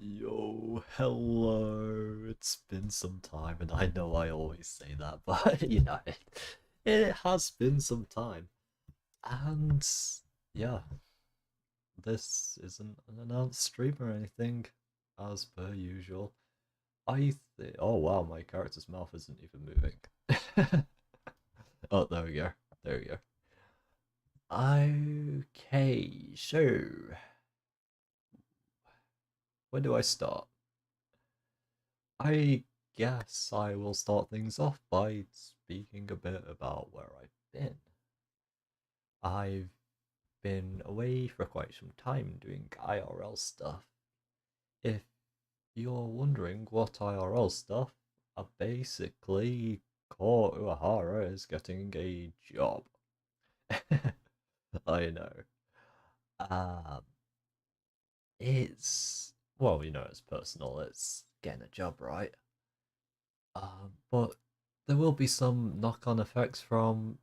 Yo, hello. It's been some time, and I know I always say that, but it has been some time. And yeah, this isn't an announced stream or anything, as per usual. Oh wow, my character's mouth isn't even moving. Oh, there we go. There we go. Okay, so when do I start? I guess I will start things off by speaking a bit about where I've been. I've been away for quite some time doing IRL stuff. If you're wondering what IRL stuff, I basically Ko Uehara is getting a job. I know. Um, it's personal. It's getting a job, right? But there will be some knock-on effects from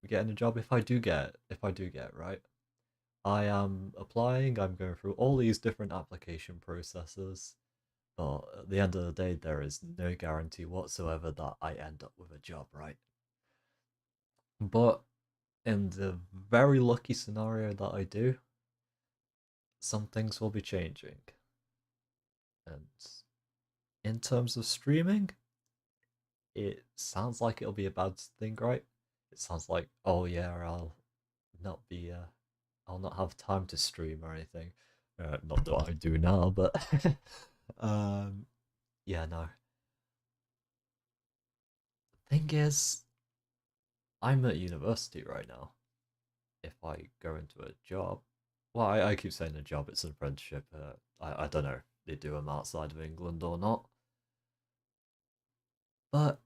getting a job if I do get it, right. I am applying, I'm going through all these different application processes, but at the end of the day there is no guarantee whatsoever that I end up with a job, right? But in the very lucky scenario that I do, some things will be changing. And in terms of streaming, it sounds like it'll be a bad thing, right? It sounds like, oh yeah, not be I'll not have time to stream or anything. Not that I do now, but um, yeah, no. Thing is, I'm at university right now. If I go into a job, well, I keep saying a job, it's an apprenticeship. I don't know if they do them outside of England or not, but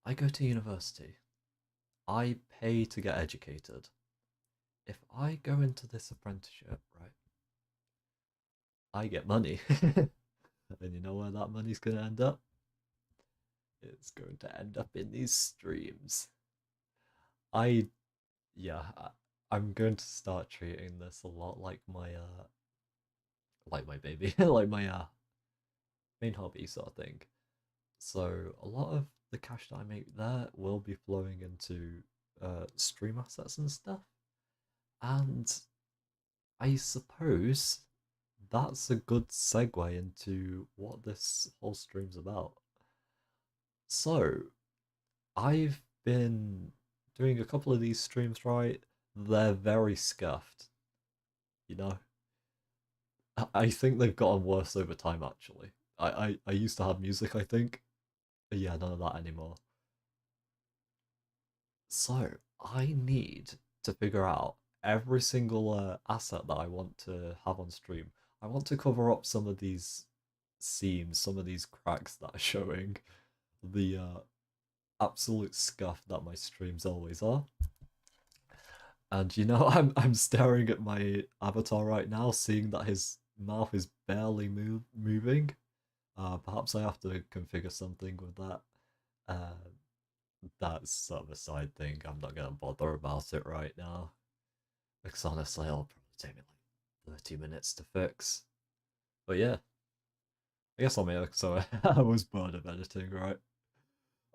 I go to university. I pay to get educated. If I go into this apprenticeship, right, I get money. And you know where that money's going to end up? It's going to end up in these streams. I yeah, I'm going to start treating this a lot like my baby, like my main hobby sort of thing. So a lot of the cash that I make there will be flowing into stream assets and stuff. And I suppose that's a good segue into what this whole stream's about. So I've been doing a couple of these streams, right? They're very scuffed, you know. I think they've gotten worse over time. Actually, I used to have music, I think. But yeah, none of that anymore. So I need to figure out every single asset that I want to have on stream. I want to cover up some of these seams, some of these cracks that are showing, the absolute scuff that my streams always are. And I'm staring at my avatar right now, seeing that his mouth is barely moving. Perhaps I have to configure something with that. Uh, that's sort of a side thing. I'm not gonna bother about it right now because honestly, it'll probably take me like 30 minutes to fix. But yeah, I guess so I was bored of editing, right?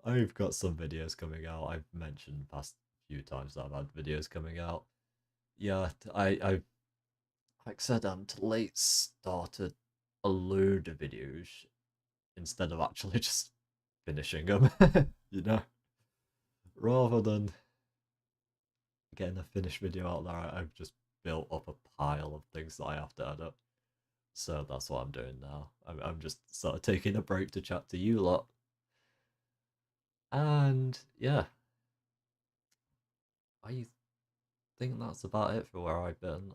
I've got some videos coming out. I've mentioned past few times that I've had videos coming out. Yeah, I like I said, to late started a load of videos instead of actually just finishing them, you know? Rather than getting a finished video out there, I've just built up a pile of things that I have to edit. So that's what I'm doing now. I'm just sort of taking a break to chat to you lot. And yeah, I think that's about it for where I've been.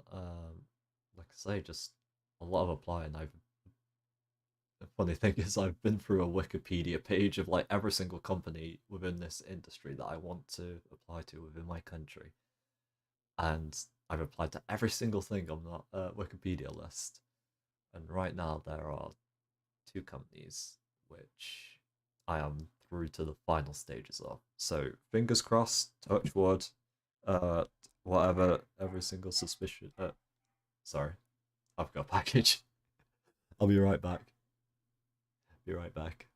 Like I say, just a lot of applying. The funny thing is, I've been through a Wikipedia page of like every single company within this industry that I want to apply to within my country, and I've applied to every single thing on that Wikipedia list. And right now, there are two companies which I am through to the final stages of. So fingers crossed, touch wood, uh, whatever. Every single suspicion. Sorry, I've got a package. I'll be right back. Be right back.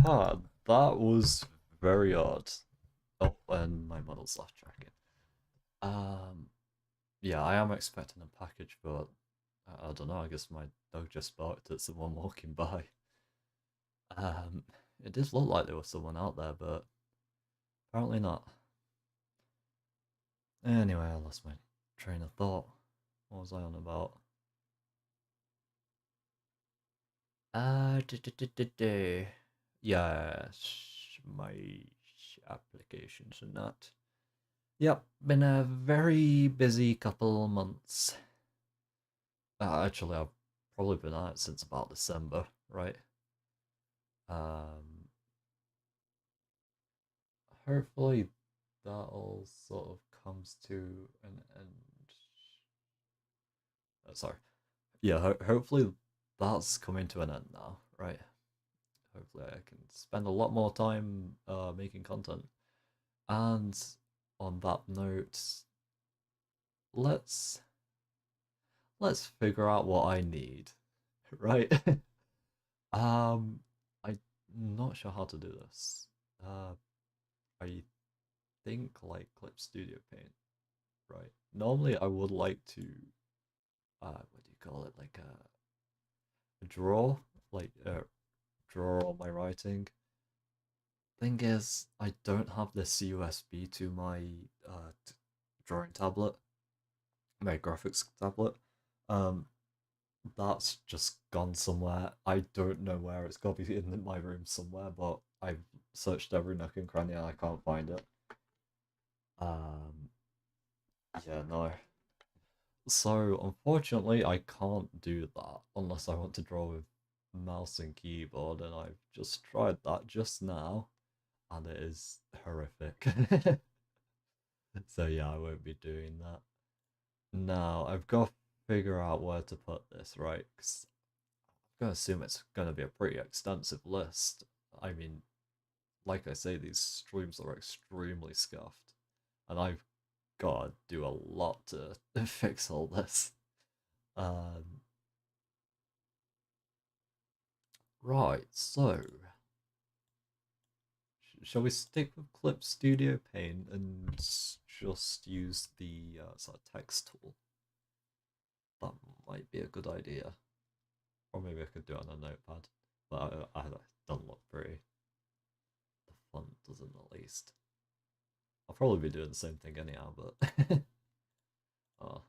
Ah, that was very odd. Oh, and my model's lost tracking. Um, yeah, I am expecting a package, but I don't know. I guess my dog just barked at someone walking by. Um, it did look like there was someone out there, but apparently not. Anyway, I lost my train of thought. What was I on about? Yeah, my applications and that. Yep, been a very busy couple months. Actually, I've probably been at it since about December, right? Um, Hopefully that all sort of comes to an end. Sorry. Yeah, hopefully that's coming to an end now, right? Hopefully I can spend a lot more time making content. And on that note, let's let's figure out what I need, right? um, I'm not sure how to do this. Uh, I think like Clip Studio Paint, right? Normally I would like to what do you call it? Like a draw, like draw all my writing. Thing is, I don't have this USB to my drawing tablet, my graphics tablet. Um, that's just gone somewhere. I don't know where. It's got to be in my room somewhere, but I've searched every nook and cranny and I can't find it. Um, yeah, no. So unfortunately, I can't do that unless I want to draw with mouse and keyboard, and I've just tried that just now, and it is horrific. So yeah, I won't be doing that. Now I've got to figure out where to put this, right? 'Cause I'm gonna assume it's gonna be a pretty extensive list. I mean, like I say, these streams are extremely scuffed, and I've got to do a lot to fix all this. Um, right, so shall we stick with Clip Studio Paint and just use the sort of text tool? That might be a good idea. Or maybe I could do it on a notepad. But I don't look pretty. The font doesn't at least. I'll probably be doing the same thing anyhow, but oh,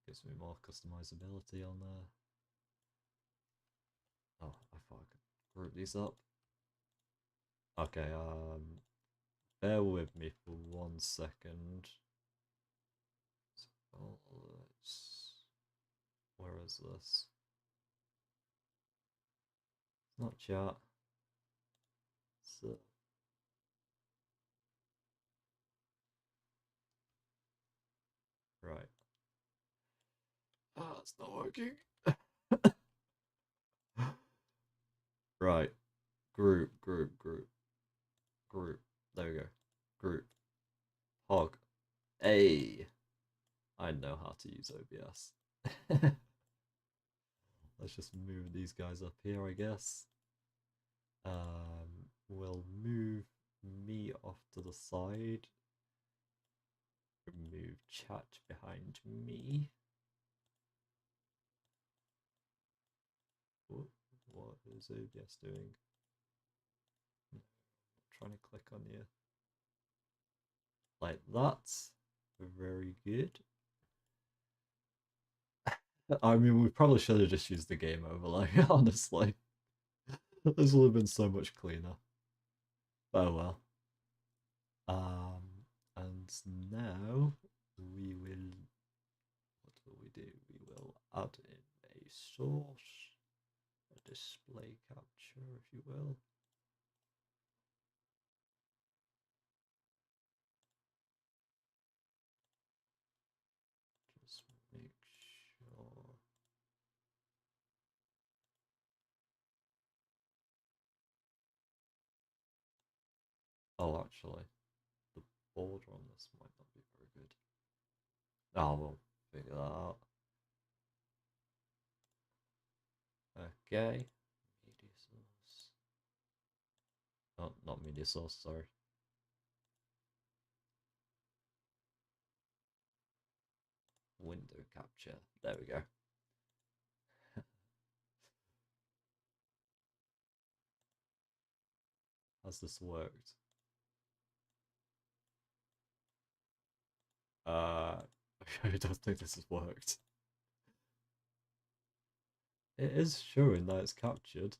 gives me more customizability on there. Oh, I thought I could group these up. Okay, bear with me for 1 second. So, Where is this? Not chat. So, right. Ah, it's not working. Right. Group, group, group, group. There we go. Group. Hog. A. I know how to use OBS. Let's just move these guys up here, I guess. We'll move me off to the side. Remove chat behind me. What is OBS doing? I'm trying to click on you. Like that. Very good. I mean, we probably should have just used the game overlay, honestly. This would have been so much cleaner. Oh well. And now we will. What will we do? We will add in a source, a display capture, if you will. Just make sure. Oh, actually, the border on this might not be very good. Oh, we'll figure that out. Okay. Media source. Oh, not media source, sorry. Window capture. There we go. Has this worked? I don't think this has worked. It is showing that it's captured.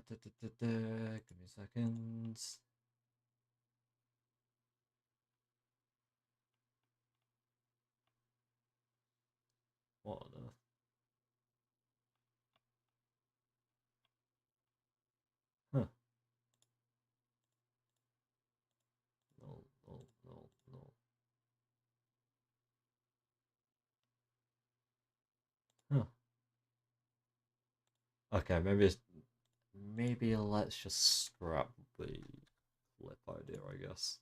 Give me seconds. What on earth? Huh. No, no, no, no. Huh. Okay, maybe let's just scrap the flip idea, I guess.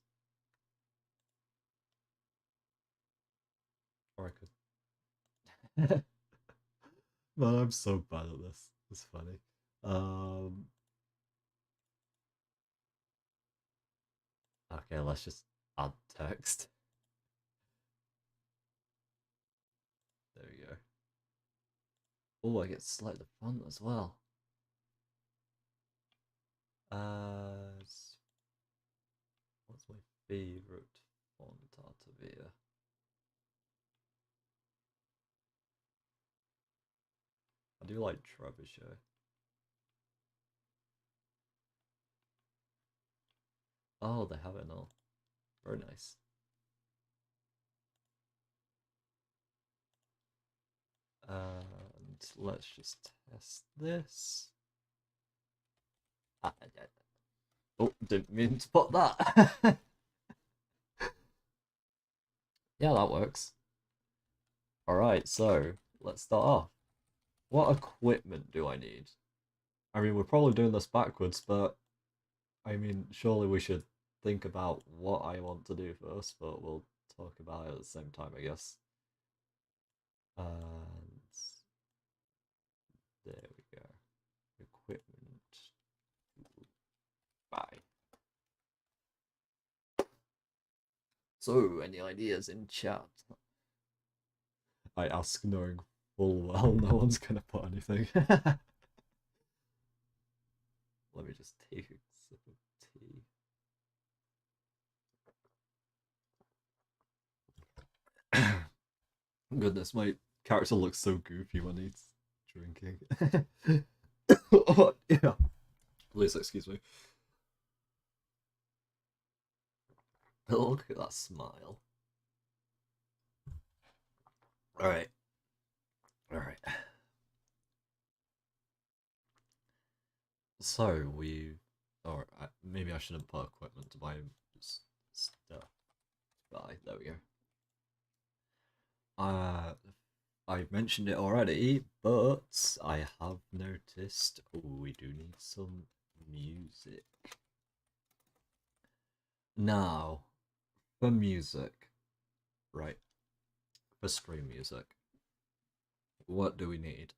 Or I could. Man, I'm so bad at this. It's funny. Okay, let's just add text. There we go. Oh, I get to select the font as well. What's my favorite font out of here? I do like Trebuchet. Oh, they have it now. Very nice. And let's just test this. Oh, didn't mean to put that. Yeah, that works. Alright, so let's start off. What equipment do I need? I mean, we're probably doing this backwards, but I mean, surely we should think about what I want to do first, but we'll talk about it at the same time, I guess. And there we go. Equipment. Bye. So, any ideas in chat? I ask knowing full well no one's gonna put anything. Let me just take a sip of tea. Goodness, my character looks so goofy when he's drinking. Oh, yeah. Please excuse me. Look at that smile. All right, all right. So we, or maybe I shouldn't put equipment to buy stuff. Buy. There we go. Uh, I mentioned it already, but I have noticed we do need some music. Now, for music, right? For stream music, what do we need?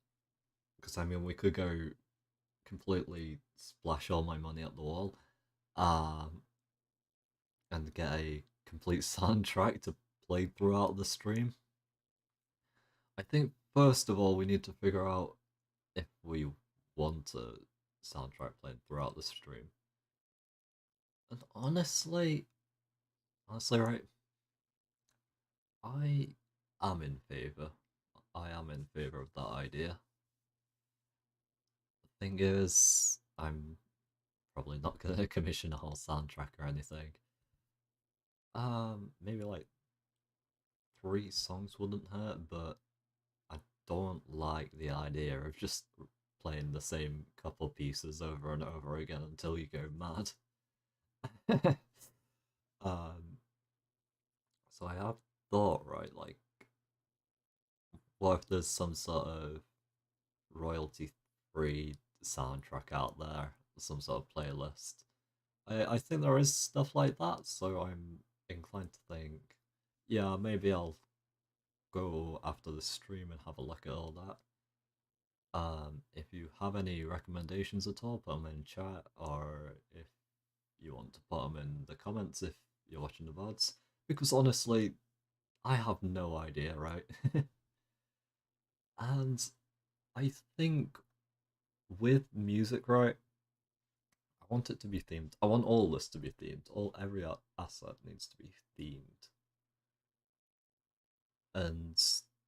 Because I mean, we could go completely splash all my money at the wall, um, and get a complete soundtrack to play throughout the stream. I think first of all we need to figure out if we want a soundtrack played throughout the stream. And honestly, right, I am in favor. I am in favor of that idea. The thing is, I'm probably not gonna commission a whole soundtrack or anything. Maybe like 3 songs wouldn't hurt, but I don't like the idea of just playing the same couple pieces over and over again until you go mad. um, so I have thought, right, like, what if there's some sort of royalty free soundtrack out there, some sort of playlist? I think there is stuff like that, so I'm inclined to think, yeah, maybe I'll go after the stream and have a look at all that. If you have any recommendations at all, put them in chat, or if you want to put them in the comments if you're watching the VODs. Because honestly, I have no idea, right? And I think with music, right, I want it to be themed. I want all this to be themed. Every asset needs to be themed. And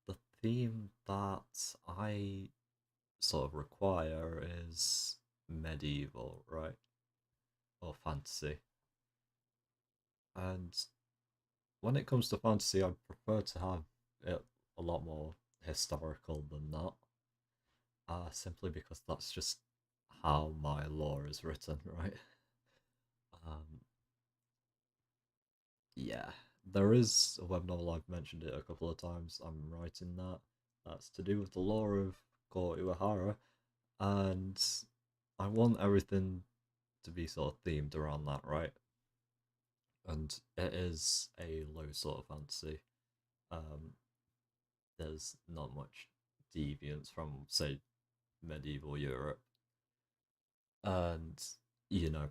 the theme that I sort of require is medieval, right? Or fantasy. And when it comes to fantasy, I prefer to have it a lot more historical than that. Simply because that's just how my lore is written, right? Um, yeah, there is a web novel, I've mentioned it a couple of times. I'm writing that. That's to do with the lore of Ko Uehara, and I want everything to be sort of themed around that, right? And it is a low sort of fantasy. Um, there's not much deviance from, say, medieval Europe. And,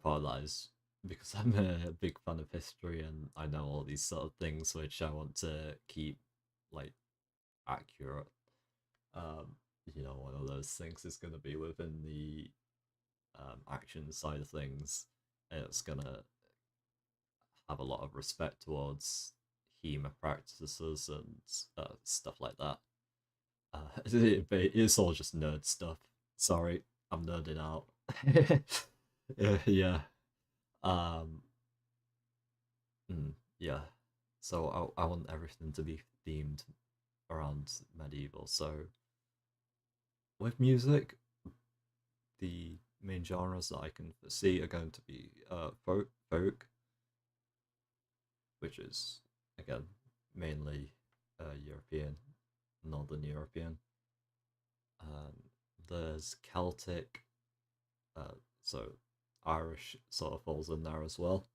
part of that is because I'm a big fan of history and I know all these sort of things which I want to keep, like, accurate. Um, one of those things is going to be within the action side of things. It's going to have a lot of respect towards HEMA practices and stuff like that. It's all just nerd stuff. Sorry, I'm nerding out. Yeah. Um. Yeah. So I want everything to be themed around medieval. So with music, the main genres that I can see are going to be folk, which is again mainly European, Northern European. Um, there's Celtic, so Irish sort of falls in there as well,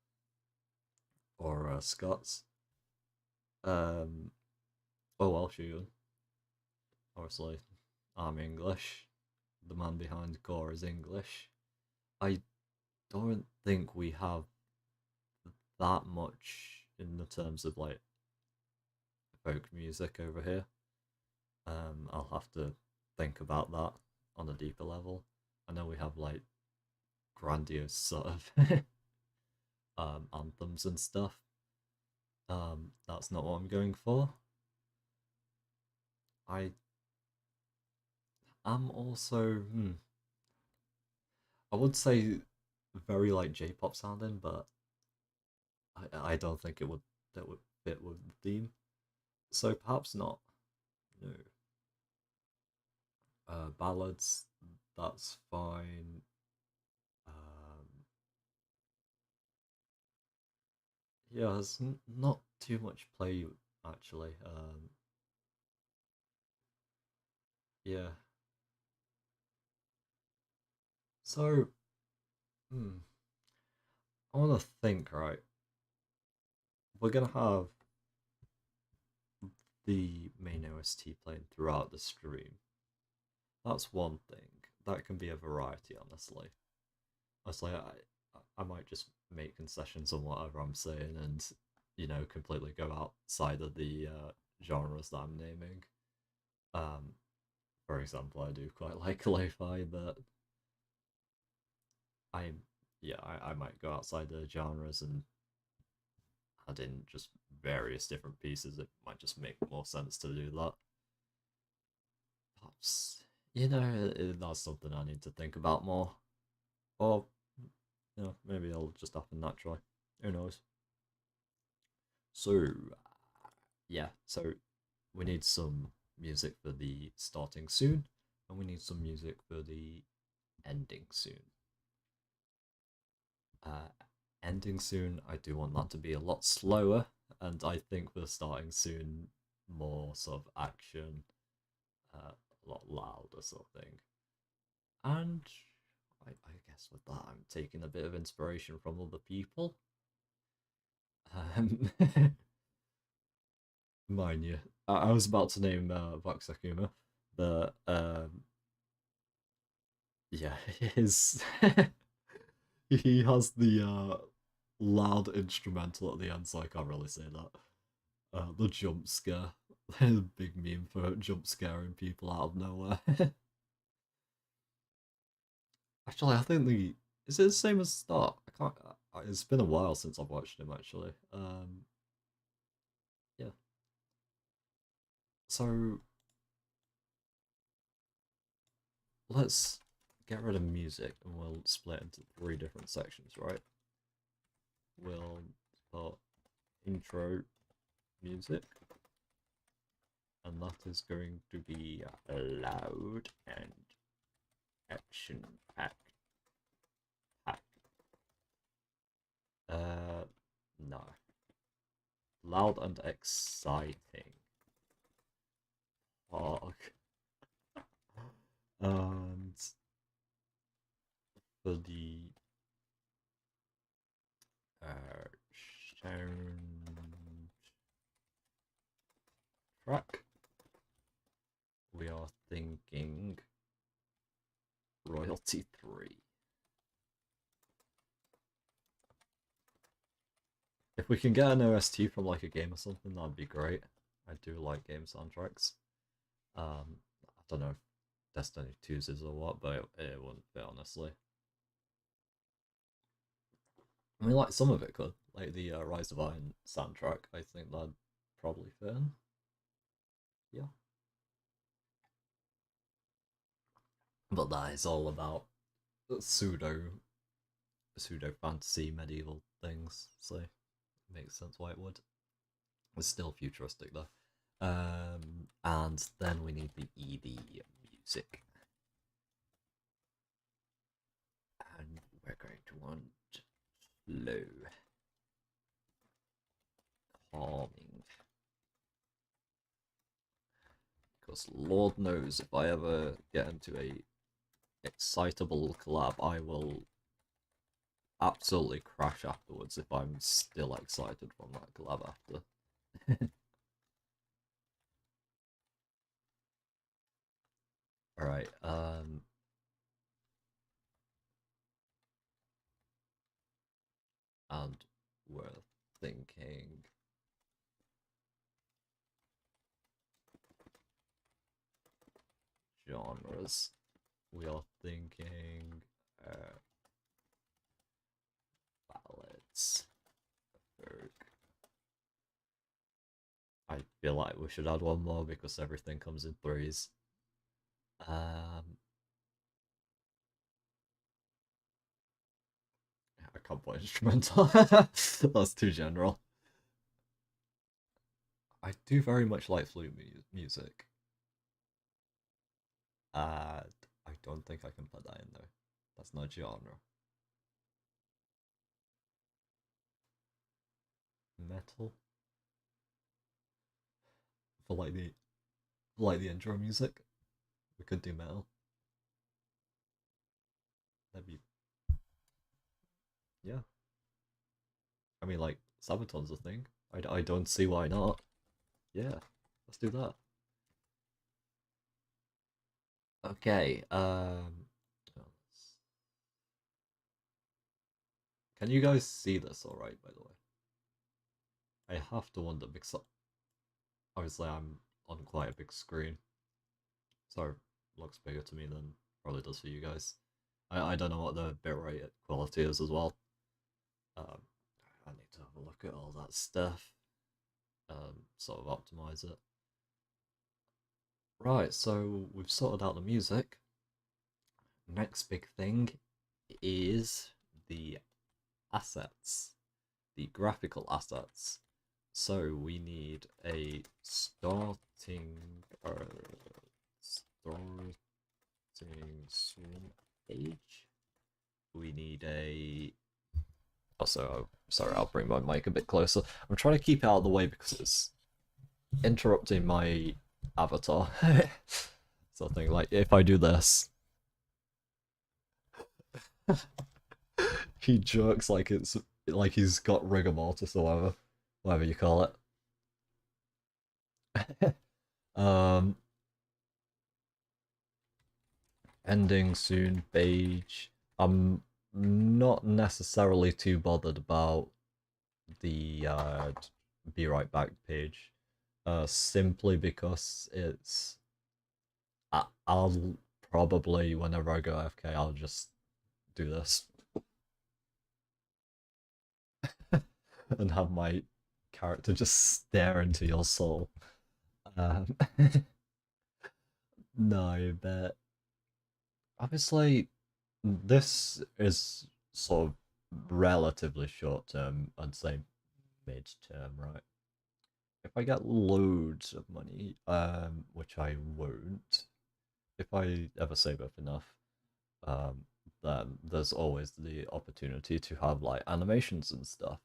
or Scots. Um, oh Welsh even. Obviously, I'm English. The man behind Gore is English. I don't think we have that much in the terms of like folk music over here. I'll have to think about that on a deeper level. I know we have like grandiose sort of anthems and stuff. That's not what I'm going for. I am also, I would say very like J-pop sounding, but I don't think it would that would fit with the theme. So perhaps not. No. Ballads, that's fine. Um, yeah, there's not too much play actually. Yeah. So, hmm, I want to think. Right, we're gonna have the main OST playing throughout the stream. That's one thing. That can be a variety, honestly. Honestly, I might just make concessions on whatever I'm saying and, completely go outside of the genres that I'm naming. Um, for example, I do quite like lo-fi, but I, yeah, I might go outside the genres and add in just various different pieces. It might just make more sense to do that. Perhaps, that's something I need to think about more. Or, maybe it'll just happen naturally. Who knows? So, yeah, so we need some music for the starting soon, and we need some music for the ending soon. Uh, Ending soon, I do want that to be a lot slower, and I think for starting soon, more sort of action, a lot louder sort of thing. And I guess with that, I'm taking a bit of inspiration from other people. Um, Mind you, I was about to name Vox Akuma, but yeah, his he has the loud instrumental at the end, so I can't really say that. The jump scare, the big meme for jump scaring people out of nowhere. Actually, I think the is it the same as Start? I can't. It's been a while since I've watched him actually. Yeah. So let's get rid of music and we'll split into three different sections, right? We'll put intro music, and that is going to be loud and action packed. No. Loud and exciting. Fuck. And for the soundtrack, we are thinking royalty 3. If we can get an OST from like a game or something, that'd be great. I do like game soundtracks. I don't know if Destiny 2's is or what, but it wouldn't fit honestly. I mean, like some of it could, like the Rise of Iron soundtrack. I think that'd probably fit in. Yeah, but that is all about pseudo fantasy medieval things, so it makes sense why it would. It's still futuristic though. And then we need the ED music, and we're going to want low, calming. Because Lord knows if I ever get into a excitable collab, I will absolutely crash afterwards if I'm still excited from that collab after. Alright, and we're thinking genres. We are thinking ballads. I feel like we should add one more because everything comes in threes. Um, can't put instrumental. That's too general. I do very much like flute music. I don't think I can put that in though. That's not genre. Metal for like the intro music. We could do metal. That'd be yeah. I mean, like Sabaton's a thing. I don't see why not. Yeah, let's do that. Okay. Can you guys see this all right? By the way, I have to wonder because obviously I'm on quite a big screen, so it looks bigger to me than probably does for you guys. I don't know what the bitrate quality is as well. Um, I need to have a look at all that stuff. Sort of optimize it. Right, so we've sorted out the music. Next big thing is the assets, the graphical assets. So we need a starting swim page. We need a also sorry, I'll bring my mic a bit closer. I'm trying to keep it out of the way because it's interrupting my avatar. Something like if I do this, he jerks like it's like he's got rigor mortis or whatever you call it. Ending soon, beige. I'm not necessarily too bothered about the be right back page, simply because I'll probably whenever I go AFK, I'll just do this and have my character just stare into your soul. Um, no, but obviously this is sort of relatively short term, I'd say mid term, right? If I get loads of money, which I won't, if I ever save up enough, um, then there's always the opportunity to have like animations and stuff.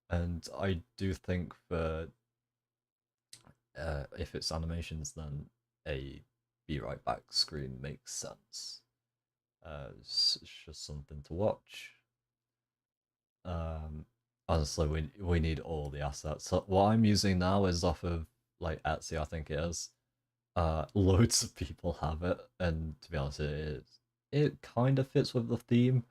And I do think for if it's animations, then a be right back screen makes sense. It's just something to watch. Um, Honestly, we need all the assets. So what I'm using now is off of like Etsy, I think it is. Loads of people have it, and to be honest, it kind of fits with the theme.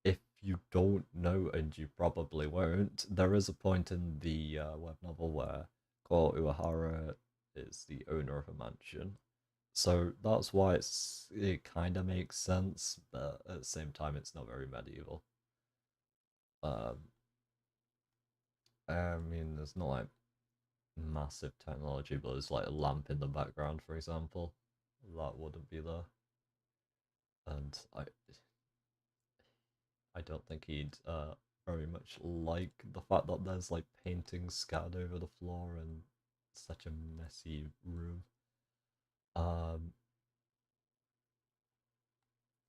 If you don't know, and you probably won't, there is a point in the web novel where Ko Uehara is the owner of a mansion. So that's why it kind of makes sense, but at the same time, it's not very medieval. Um, I mean, there's not like massive technology, but there's like a lamp in the background, for example. That wouldn't be there, and I don't think he'd very much like the fact that there's like paintings scattered over the floor and such a messy room. Um,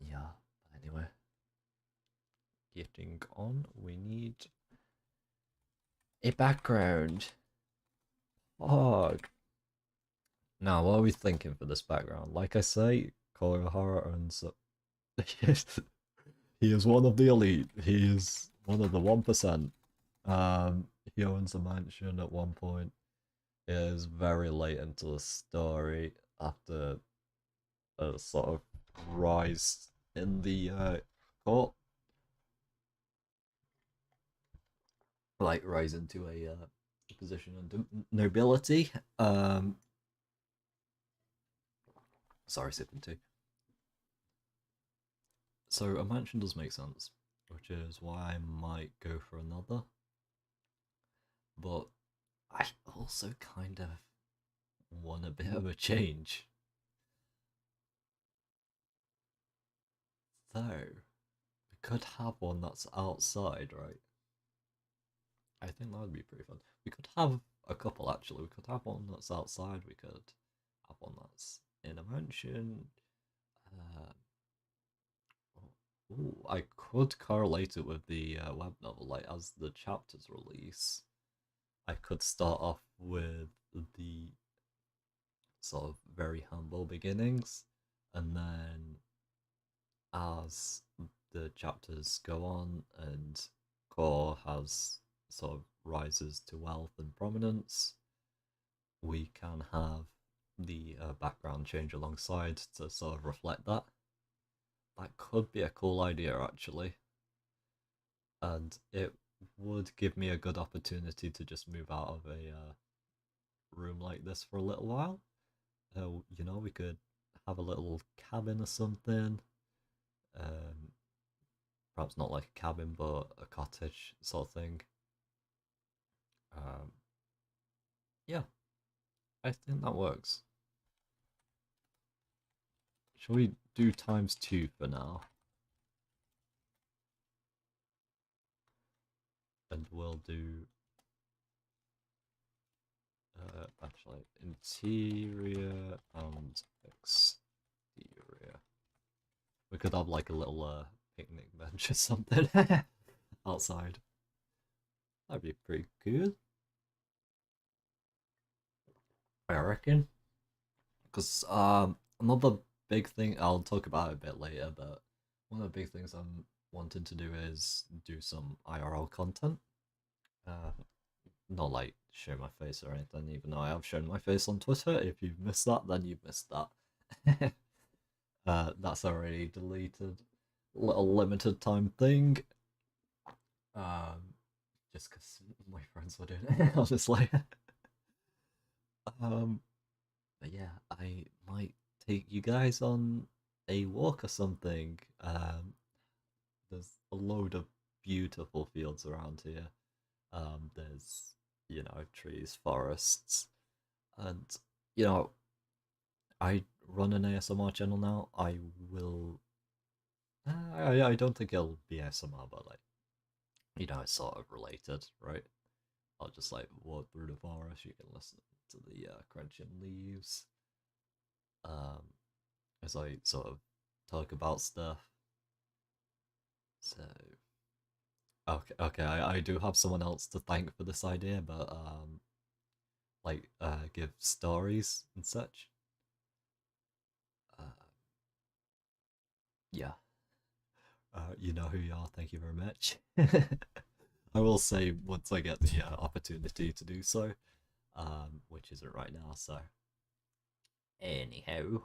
yeah. But anyway, getting on, we need a background. Oh, now what are we thinking for this background? Like I say, Koyohara owns. He is one of the elite. He is one of the 1%. He owns a mansion at one point. It is very late into the story after a sort of rise in the court, like rise into a position of nobility. Sorry, sipping tea. So a mansion does make sense, which is why I might go for another. But I also kind of want a bit of a change. So, could have one that's outside, right? I think that would be pretty fun. We could have a couple actually. We could have one that's outside. We could have one that's in a mansion. Uh, ooh, I could correlate it with the web novel. Like as the chapters release, I could start off with the sort of very humble beginnings, and then as the chapters go on and Core has sort of rises to wealth and prominence, we can have the background change alongside to sort of reflect that. That could be a cool idea actually, and it would give me a good opportunity to just move out of a room like this for a little while. We could have a little cabin or something. Um, Perhaps not like a cabin, but a cottage sort of thing. Um, yeah, I think that works. Shall we do times 2 for now? And we'll do actually interior and exterior. We could have like a little picnic bench or something outside. That'd be pretty good, I reckon. Because another big thing I'll talk about it a bit later, but one of the big things I'm wanting to do is do some IRL content. Uh, Not like show my face or anything, even though I have shown my face on Twitter. If you've missed that, then you've missed that. That's already deleted. Little limited time thing. Um, just because my friends were doing it, honestly. um, but yeah, I might take you guys on a walk or something. There's a load of beautiful fields around here. There's trees, forests, and you know I run an ASMR channel now. I will. I don't think it'll be ASMR, but like it's sort of related, right? I'll just like walk through the forest. You can listen to the crunching leaves. Um, as I sort of talk about stuff. So okay, I do have someone else to thank for this idea, but like give stories and such. Uh, yeah, you know who you are. Thank you very much. I will say once I get the opportunity to do so, which isn't right now. So anyhow,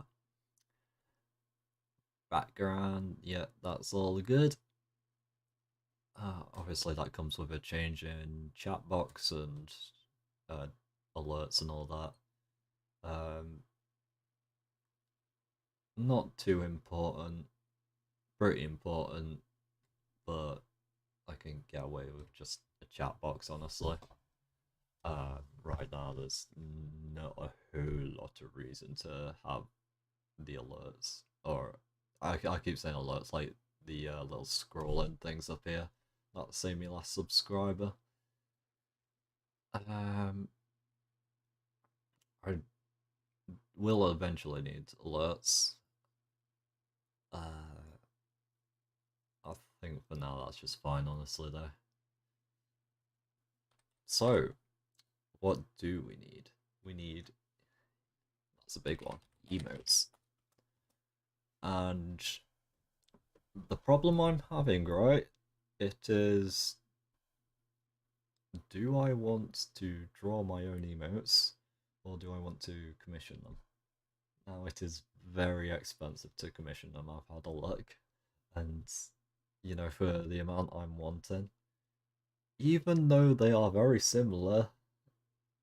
background, yeah, that's all good. Obviously, that comes with a change in chat box and uh, alerts and all that. Not too important, pretty important, but I can get away with just a chat box, honestly. Right now, there's not a whole lot of reason to have the alerts, or I keep saying alerts, like the little scrolling things up here. Not say me last subscriber. Um, I will eventually need alerts. Uh, I think for now that's just fine, honestly, though. So, what do we need? We need, that's a big one, emotes. And the problem I'm having, right, it is, do I want to draw my own emotes or do I want to commission them? Now, it is very expensive to commission them, I've had a look. And, for the amount I'm wanting, even though they are very similar,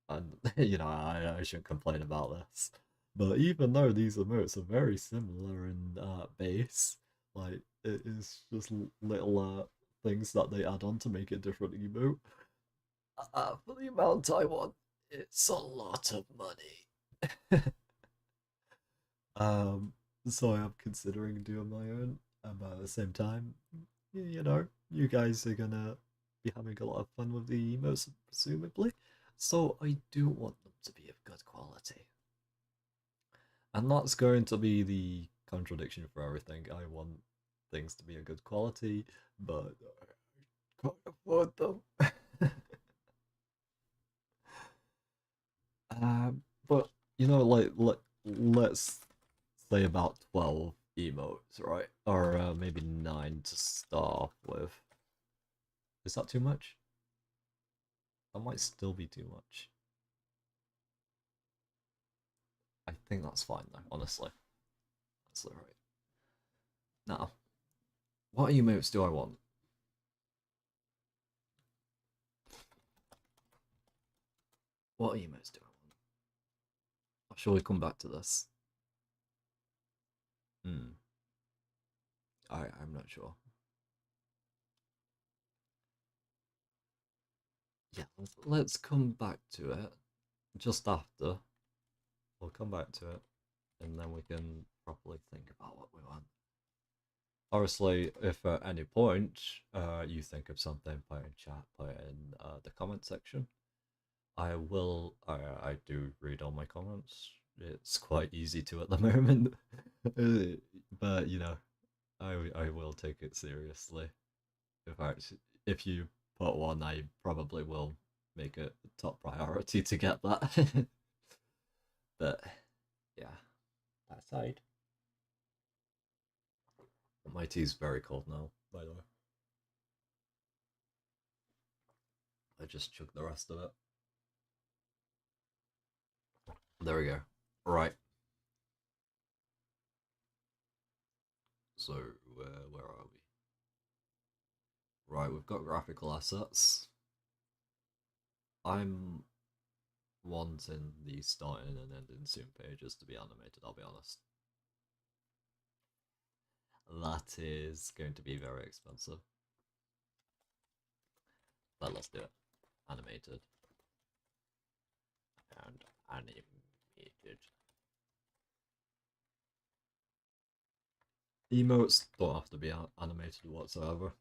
and, I shouldn't complain about this, but even though these emotes are very similar in base, like, it is just little things that they add on to make it different emote. For the amount I want, it's a lot of money. um, so I am considering doing my own, but at the same time, you know, you guys are gonna be having a lot of fun with the emotes, presumably. So I do want them to be of good quality. And that's going to be the contradiction for everything. I want things to be a good quality, but I can't afford them. But you know, like let's say about 12 emotes, right? Or maybe 9 to start with. Is that too much? That might still be too much. I think that's fine though, honestly. That's right. Now, what emotes do I want? What emotes do I want? I'll surely come back to this. Hmm. I'm not sure. Yeah, let's come back to it just after. We'll come back to it, and then we can properly think about what we want. Obviously, if at any point you think of something, put it in chat, put it in the comment section. I will. I do read all my comments. It's quite easy to at the moment, but you know, I will take it seriously. In fact, if you put one, I probably will make it a top priority to get that. But yeah, that aside, my tea's very cold now. By the way, I just chugged the rest of it. There we go. Right. So where are we? Right, we've got graphical assets. I'm wanting the starting and ending soon pages to be animated, I'll be honest. That is going to be very expensive. But let's do it. Animated. And animated. Emotes don't have to be animated whatsoever.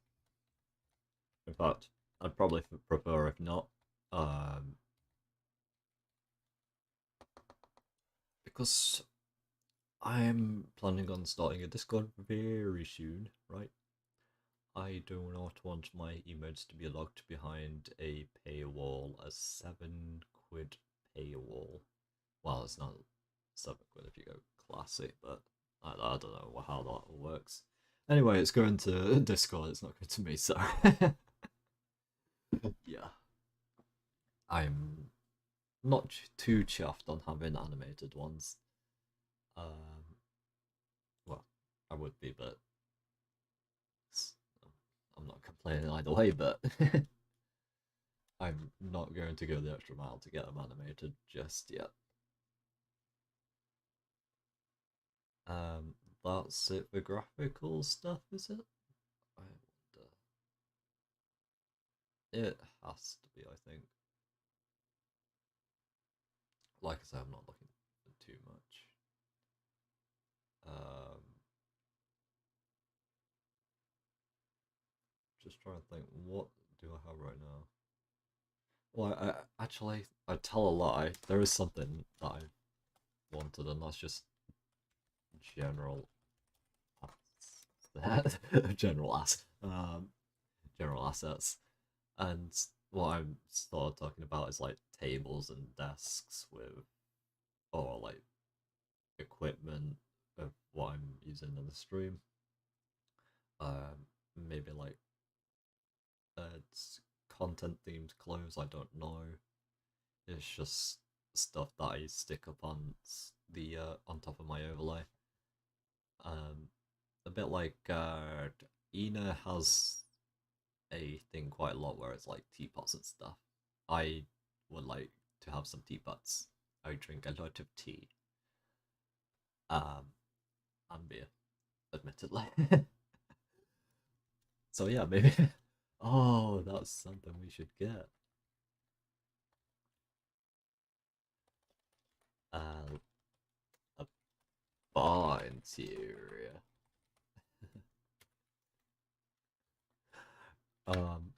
In fact, I'd probably prefer if not. Um, because I'm planning on starting a Discord very soon, right? I do not want my emotes to be locked behind a paywall, a £7 paywall. Well, it's not £7 if you go classic, but I don't know how that all works. Anyway, it's going to Discord, it's not going to me, so yeah. I'm not too chuffed on having animated ones. Um, well, I would be, but I'm not complaining either way, but I'm not going to go the extra mile to get them animated just yet. Um, that's it for graphical stuff, is it? I wonder. It has to be, I think. Like I said, I'm not looking for too much. Um, just trying to think, what do I have right now? Well, actually, I tell a lie. There is something that I wanted, and that's just general, general general assets. And what I'm sort of talking about is like tables and desks with, or like equipment of what I'm using in the stream. Maybe like it's content themed clothes. I don't know. It's just stuff that I stick up on the on top of my overlay. Um, a bit like Ina has a thing quite a lot where it's like teapots and stuff. I would like to have some teapots. I drink a lot of tea. And beer, admittedly. So yeah, maybe. Oh, that's something we should get. Uh, a bar interior.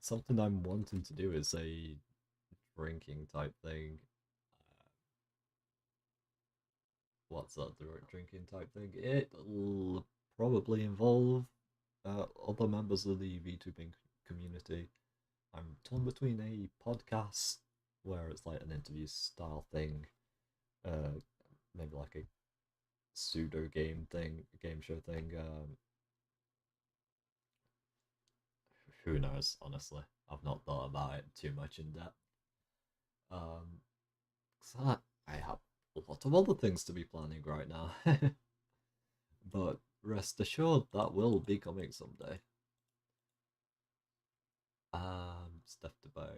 Something I'm wanting to do is a drinking type thing. What's that? The drinking type thing? It'll probably involve other members of the VTubing community. I'm torn between a podcast where it's like an interview style thing, uh, maybe like a pseudo game thing, game show thing. Who knows? Honestly, I've not thought about it too much in depth. Um, 'Cause I have a lot of other things to be planning right now, but rest assured that will be coming someday. Stuff to buy.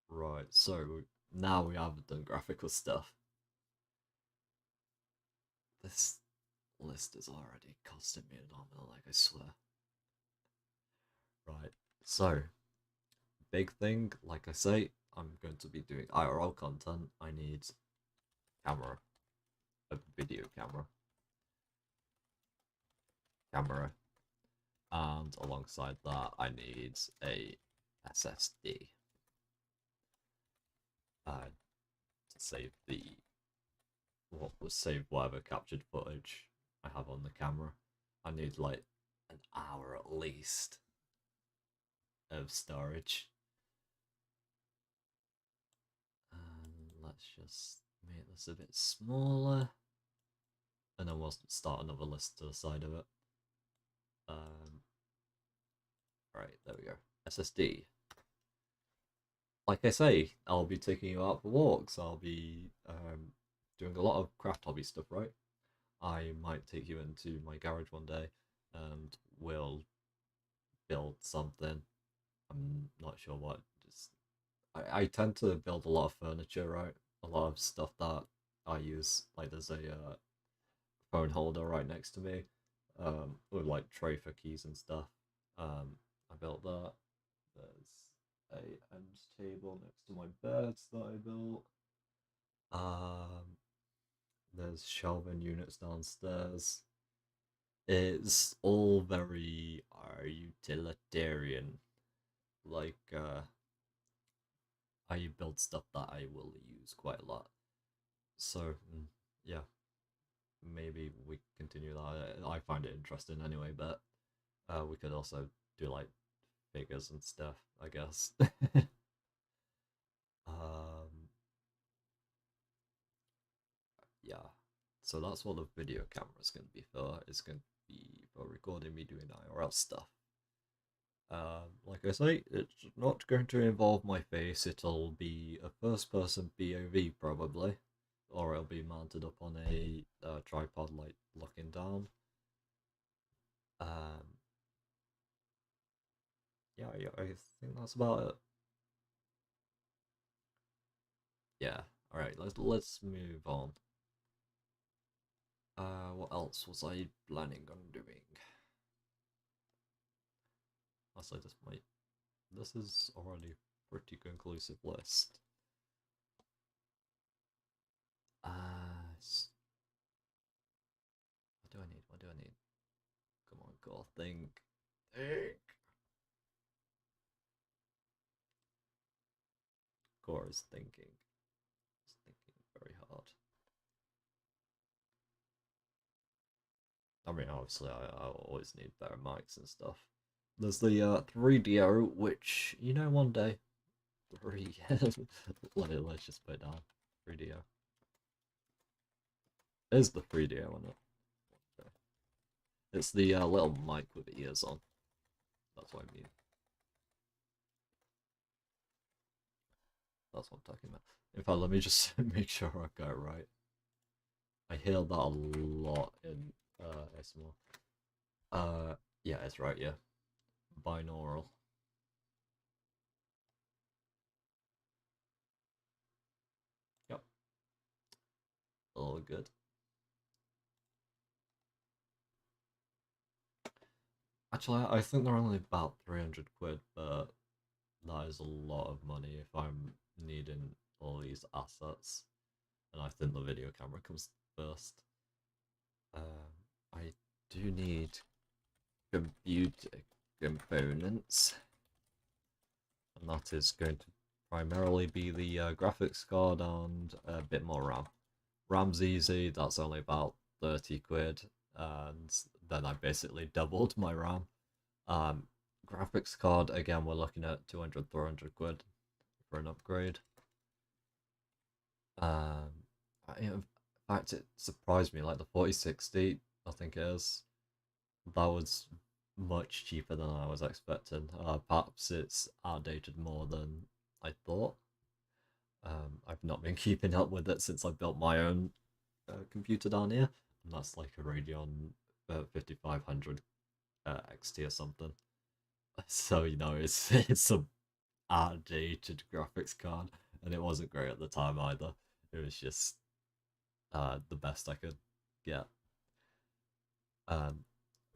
Right, so now we have done graphical stuff. This list is already costing me an arm and a leg, I swear. Right, so big thing, like I say, I'm going to be doing IRL content. I need camera, a video camera, and alongside that, I need a SSD to save the what was saved, whatever captured footage I have on the camera. I need like an hour at least of storage. And let's just make this a bit smaller, and then we'll start another list to the side of it. Right, there we go. SSD. Like I say, I'll be taking you out for walks. I'll be doing a lot of craft hobby stuff, right? I might take you into my garage one day and we'll build something. I'm not sure what. Just I tend to build a lot of furniture, right? A lot of stuff that I use. Like there's a phone holder right next to me, with like tray for keys and stuff. I built that. There's a end table next to my beds that I built. Um, there's shelving units downstairs. It's all very utilitarian. Like, I build stuff that I will use quite a lot. So, yeah, maybe we continue that. I find it interesting anyway, but we could also do like figures and stuff, I guess. um, yeah. So that's what the video camera is going to be for. It's going to be for recording me doing IRL stuff. Like I say, it's not going to involve my face. It'll be a first-person POV probably, or it'll be mounted up on a tripod, like looking down. Um, yeah, I think that's about it. Yeah. All right. Let's move on. What else was I planning on doing? I say this might. This is already a pretty conclusive list. What do I need? What do I need? Come on, go think. Think. Core is thinking. It's thinking very hard. I mean, obviously, I always need better mics and stuff. There's the 3DO, which, you know, one day. Let's just put it down. 3DO. There's the 3DO on it. It's the little mic with ears on. That's what I mean. That's what I'm talking about. In fact, let me just make sure I got it right. I hear that a lot in ASMR. Yeah, it's right, yeah. Binaural. Yep. All good. Actually, I think they're only about 300 quid, but that is a lot of money if I'm needing all these assets. And I think the video camera comes first. I do need computer components, and that is going to primarily be the graphics card and a bit more RAM. RAM's easy, that's only about 30 quid, and then I basically doubled my RAM. Um, Graphics card, again, we're looking at 200, 300 quid for an upgrade. In fact, it surprised me, like the 4060, I think it is, that was much cheaper than I was expecting. Perhaps it's outdated more than I thought. I've not been keeping up with it since I built my own computer down here, and that's like a Radeon 5500 XT or something. So it's a outdated graphics card, and it wasn't great at the time either. It was just the best I could get. Um,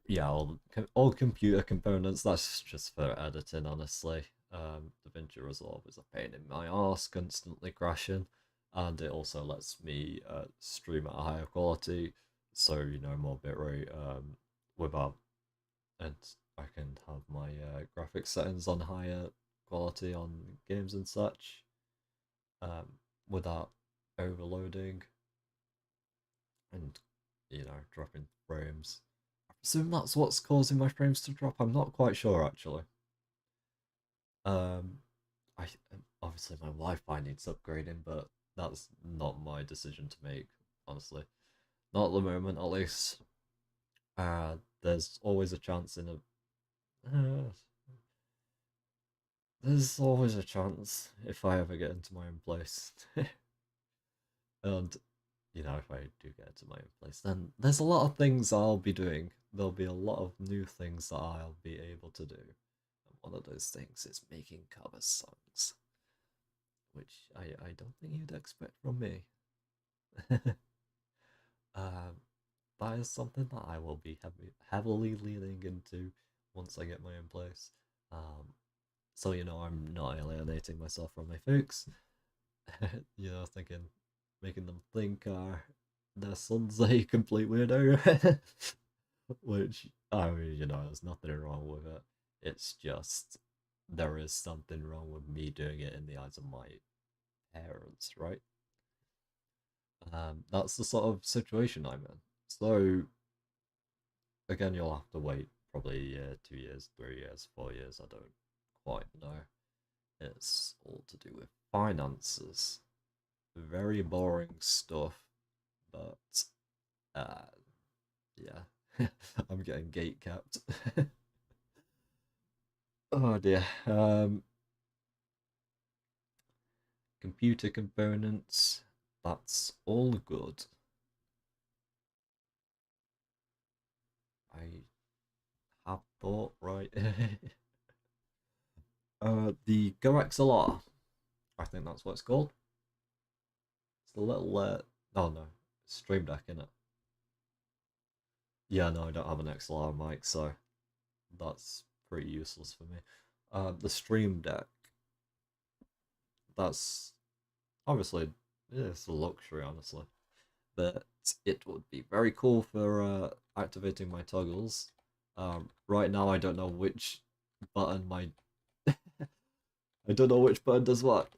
yeah, all computer components. That's just for editing, honestly. DaVinci Resolve is a pain in my ass, constantly crashing, and it also lets me stream at a higher quality, so more bitrate without, and I can have my graphics settings on higher quality on games and such, without overloading and dropping frames. I presume that's what's causing my frames to drop. I'm not quite sure actually. Um, I obviously my Wi-Fi needs upgrading, but that's not my decision to make, honestly. Not at the moment, at least. There's always a chance in there's always a chance if I ever get into my own place. And if I do get into my own place, then there's a lot of things I'll be doing. There'll be a lot of new things that I'll be able to do. And one of those things is making cover songs, which I don't think you'd expect from me. um, that is something that I will be heavily leaning into once I get my own place. So I'm not alienating myself from my folks. Thinking, making them think their son's a complete weirdo. Which, I mean, there's nothing wrong with it. It's just there is something wrong with me doing it in the eyes of my parents, right? That's the sort of situation I'm in. So again, you'll have to wait probably a year, 2 years, 3 years, 4 years. I don't quite know. It's all to do with finances. Very boring stuff, but yeah, I'm getting gate capped. Oh dear. Computer components. That's all good. I have thought, right? The Go XLR. I think that's what it's called. It's the little oh no, Stream Deck in it. Yeah, no, I don't have an XLR mic, so that's pretty useless for me. The Stream Deck. That's obviously, yeah, it's a luxury, honestly, but it would be very cool for activating my toggles. Right now, I don't know which button my I don't know which button does what.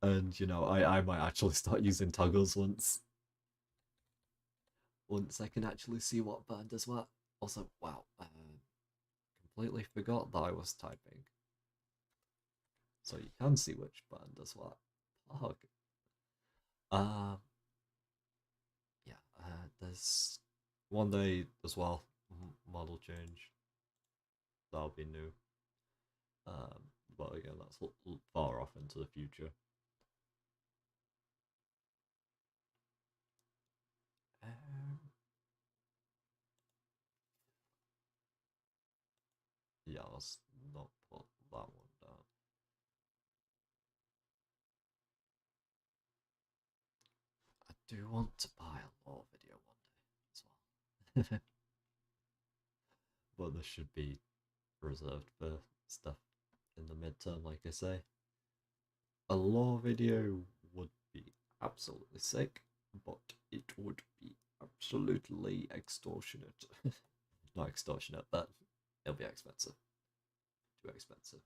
And I might actually start using toggles once I can actually see what button does what. Also, wow, completely forgot that I was typing. So you can see which button does what. Fuck. Uh, yeah, there's one day as well, model change. That'll be new. But again, that's far off into the future. Um, yeah, let's not put that one down. I do want to buy a law video one day as well. But this should be reserved for stuff in the midterm, like I say. A law video would be absolutely sick, but it would be absolutely extortionate. Not extortionate, but it'll be expensive. Too expensive.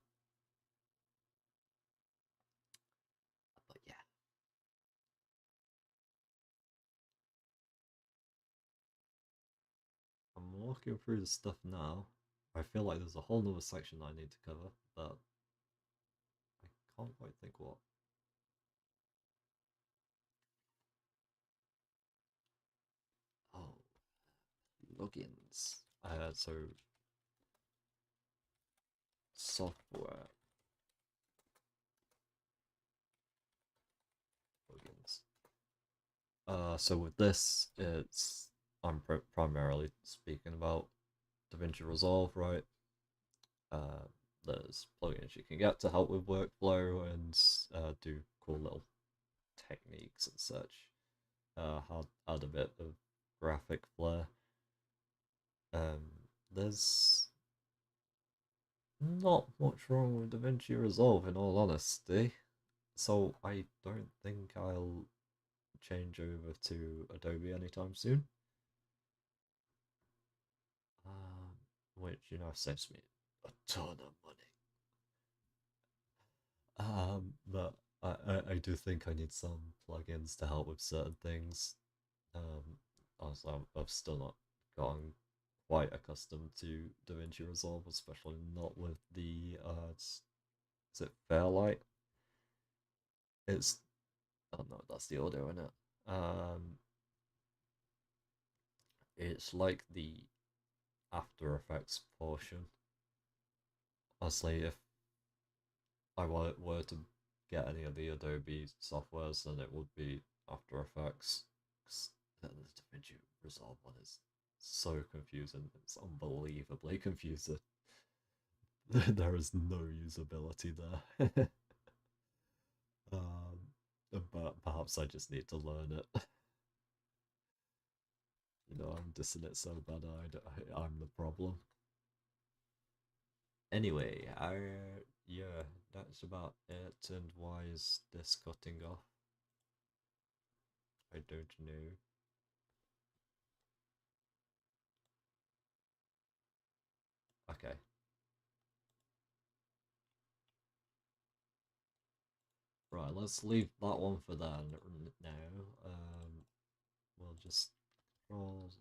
But yeah, I'm walking through the stuff now. I feel like there's a whole nother section I need to cover, but I can't quite think what. Oh, logins. So software logins. So with this, I'm primarily speaking about DaVinci Resolve, right? Uh, there's plugins you can get to help with workflow and do cool little techniques and such. Add a bit of graphic flair. There's not much wrong with DaVinci Resolve, in all honesty. So I don't think I'll change over to Adobe anytime soon. Um, which saves me a ton of money. But I do think I need some plugins to help with certain things. Also, I've still not gotten quite accustomed to DaVinci Resolve, especially not with the is it Fairlight? It's oh no, that's the audio in it. It's like the After Effects portion. Honestly, if I were to get any of the Adobe softwares, then it would be After Effects. 'Cause the DaVinci Resolve one is so confusing. It's unbelievably confusing. There is no usability there. But perhaps I just need to learn it. I'm dissing it so bad I'm the problem. Anyway, yeah, that's about it. And why is this cutting off? I don't know. Okay. Right, let's leave that one for then now. We'll just control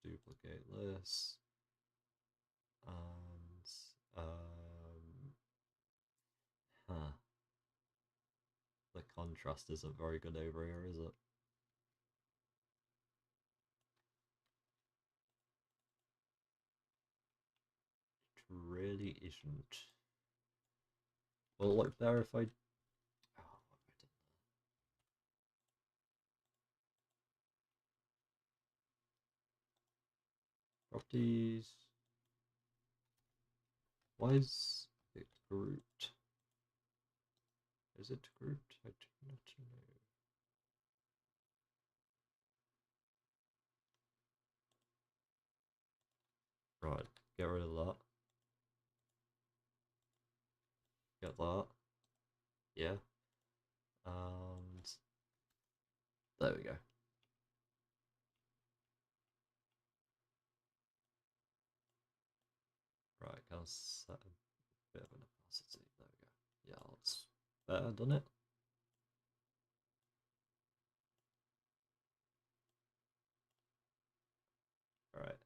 duplicate this and huh. The contrast isn't very good over here, is it? It really isn't. Will it look better if I... Oh, what have I done? Properties. Why is it grouped? Is it grouped? I do not know. Right, get rid of that. Get that. Yeah. And there we go. Right, can I set a bit of an opacity? There we go. Yeah, looks better, doesn't it? Alright.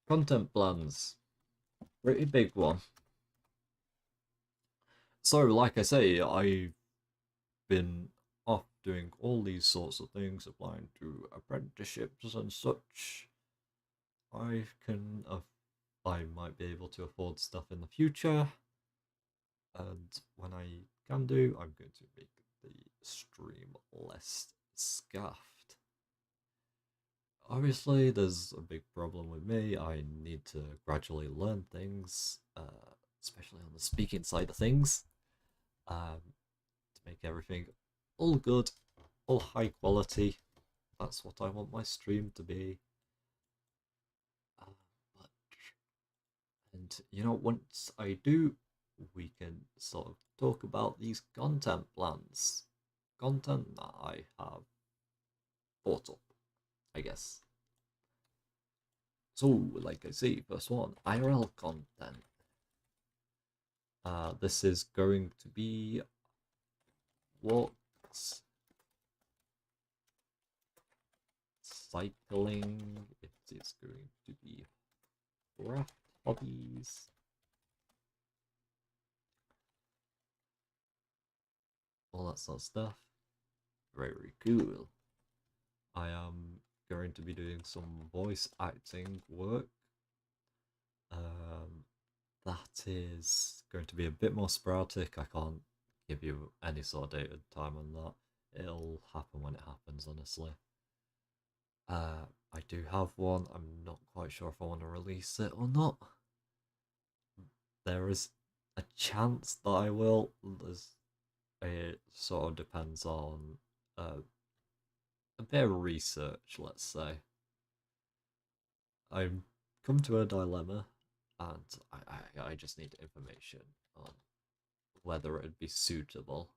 Content plans. Pretty big one. So, like I say, I've been off doing all these sorts of things, applying to apprenticeships and such. I might be able to afford stuff in the future, and when I can do, I'm going to make the stream less scuffed. Obviously, there's a big problem with me. I need to gradually learn things, especially on the speaking side of things, to make everything all good, all high quality. That's what I want my stream to be. But And you know, once I do, we can sort of talk about these content plans. Content that I have thought up, I guess. So, like I say, first one, IRL content. This is going to be what cycling. It is going to be craft hobbies. All that sort of stuff. Very cool. I am going to be doing some voice acting work. Um, that is going to be a bit more sporadic. I can't give you any sort of dated time on that. It'll happen when it happens, honestly. I do have one. I'm not quite sure if I want to release it or not. There is a chance that I will. It sort of depends on a bit of research, let's say. I've come to a dilemma, and I just need information on whether it'd be suitable.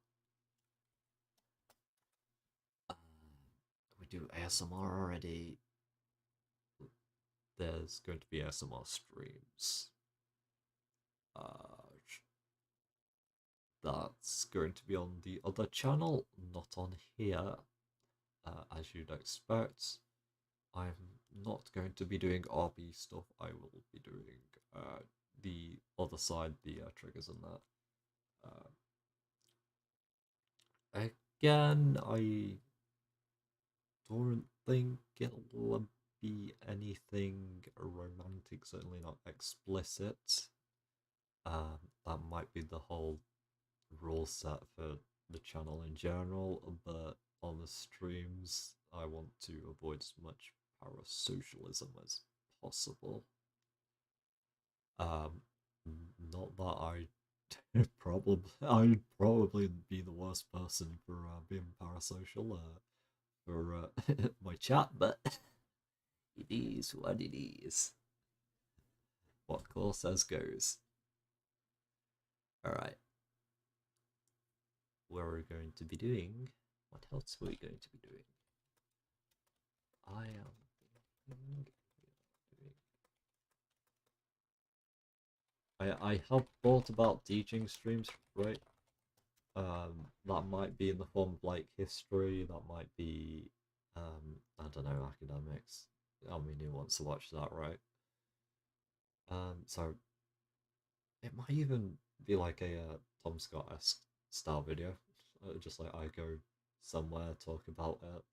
Um, we do ASMR already. There's going to be ASMR streams. That's going to be on the other channel, not on here, as you'd expect. I'm not going to be doing RB stuff. I will be doing the other side, the triggers and that. Again, I don't think it'll be anything romantic, certainly not explicit. That might be the whole rule set for the channel in general, but on the streams, I want to avoid as much parasocialism as possible. Um, Not that I'd probably be the worst person for being parasocial for my chat, but it is what it is. What course says goes. All right, what are we going to be doing? What else are we going to be doing? I am thinking I have thought about teaching streams, right? That might be in the form of like history, that might be I don't know, academics. I mean, who wants to watch that, right? So it might even be like a Tom Scott-esque style video, just like I go somewhere, talk about it,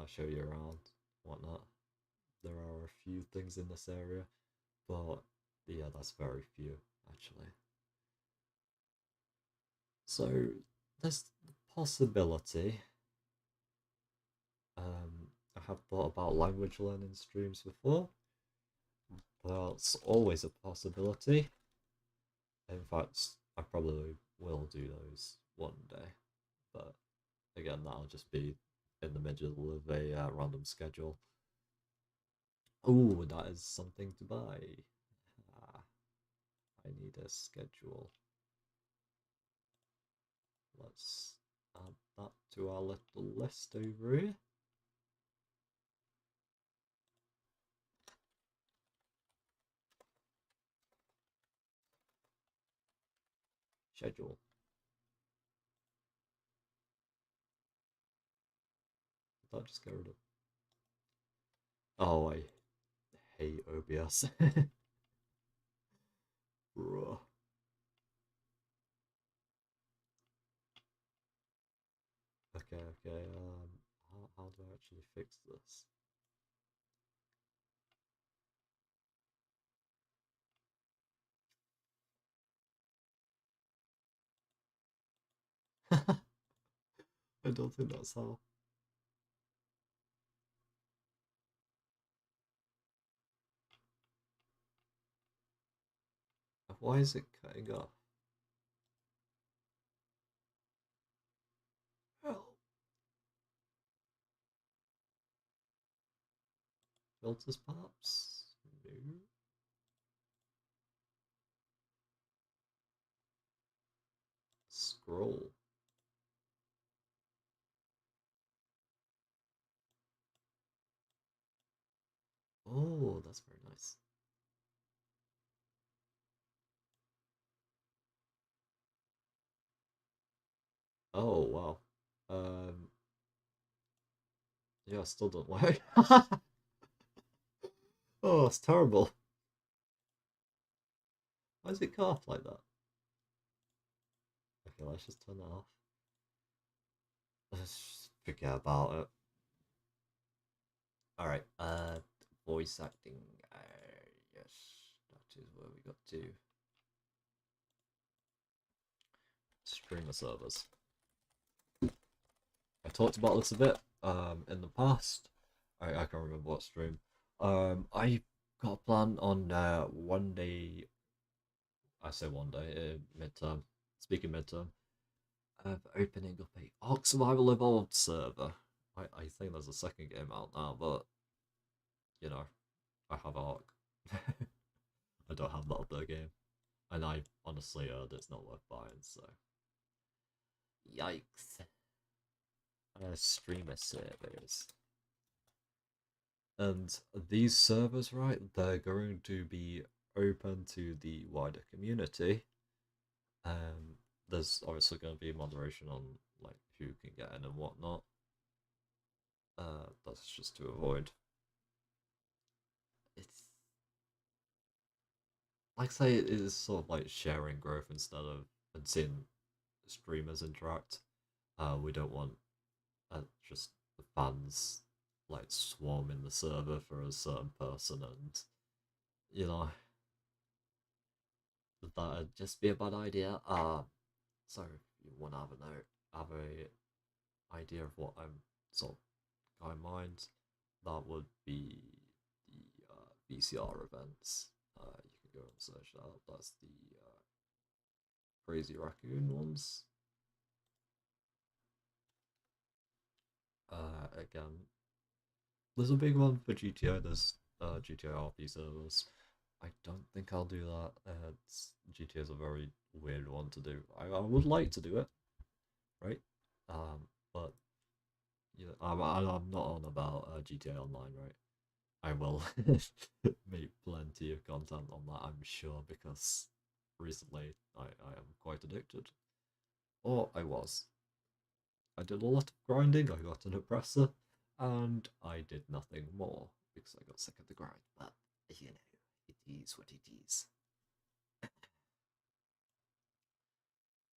show you around, whatnot. There are a few things in this area, but yeah, that's very few actually. So there's the possibility. I have thought about language learning streams before. That's always a possibility. In fact, I probably will do those one day, but again, that'll just be in the middle of a random schedule. Oh, that is something to buy. Ah, I need a schedule. Let's add that to our little list over here. Schedule. Did that just get rid of? Oh, I hate OBS. Bruh. Okay, okay. How do I actually fix this? I don't think that's how. Why is it cutting off? Help. Filters, perhaps? No. scroll. Oh, that's very nice. Oh, wow. Um, yeah, still don't like. Oh, it's terrible. Why is it carved like that? Okay, let's just turn that off. Let's just forget about it. Alright, voice acting. Yes, that is where we got to. Streamer servers. I talked about this a bit in the past. I can't remember what stream. I got a plan on one day. I say one day, midterm. Speaking midterm, of opening up a Ark Survival Evolved server. I think there's a second game out now, but you know, I have Ark. I don't have that other game, and I honestly heard it's not worth buying. So, yikes! Streamer servers. And these servers, right, they're going to be open to the wider community. There's obviously going to be moderation on like who can get in and whatnot. That's just to avoid. It's like say it is sort of like sharing growth instead of and seeing streamers interact. We don't want just the fans like swarming the server for a certain person, and you know that'd just be a bad idea. So if you want to have a idea of what I'm sort of got in mind, that would be the VCR events. You can go and search that up. That's the Crazy Raccoon ones. Again, there's a big one for GTA. There's GTA RP servers. I don't think I'll do that. GTA is a very weird one to do. I would like to do it, right? But you know, I'm not on about GTA Online, right? I will make plenty of content on that, I'm sure, because recently I am quite addicted. Or I was. I did a lot of grinding, I got an oppressor, and I did nothing more because I got sick of the grind. But, you know, it is what it is.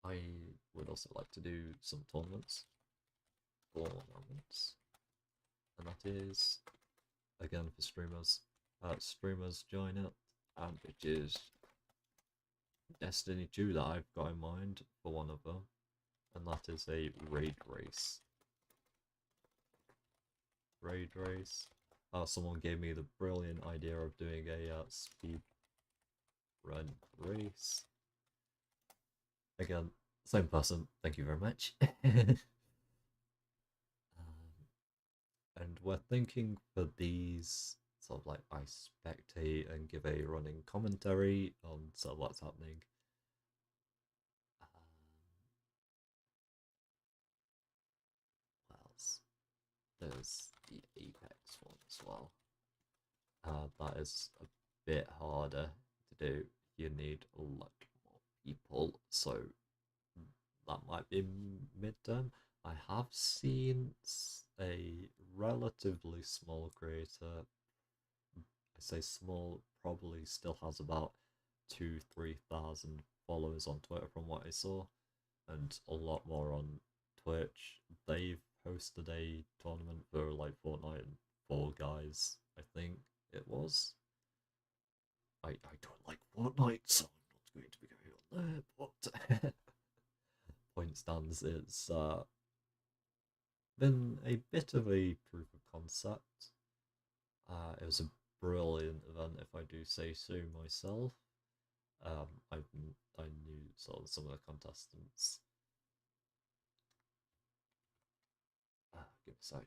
I would also like to do some tournaments, and that is again for streamers. Streamers join it, and it is Destiny 2 that I've got in mind for one of them, and that is a raid race. Raid race. Someone gave me the brilliant idea of doing a speed run race. Again, same person. Thank you very much. And we're thinking for these sort of like I spectate and give a running commentary on sort of what's happening. Um, what else? There's the Apex one as well. That is a bit harder to do. You need a lot more people, so that might be midterm. I have seen a relatively small creator. I say small, probably still has about 2-3 thousand followers on Twitter from what I saw, and a lot more on Twitch. They've hosted a tournament for like Fortnite and Fall Guys, I think it was. I don't like Fortnite, so I'm not going to be going on there, but point stands, it's been a bit of a proof of concept. It was a brilliant event, if I do say so myself. I knew sort of some of the contestants. Give a sec.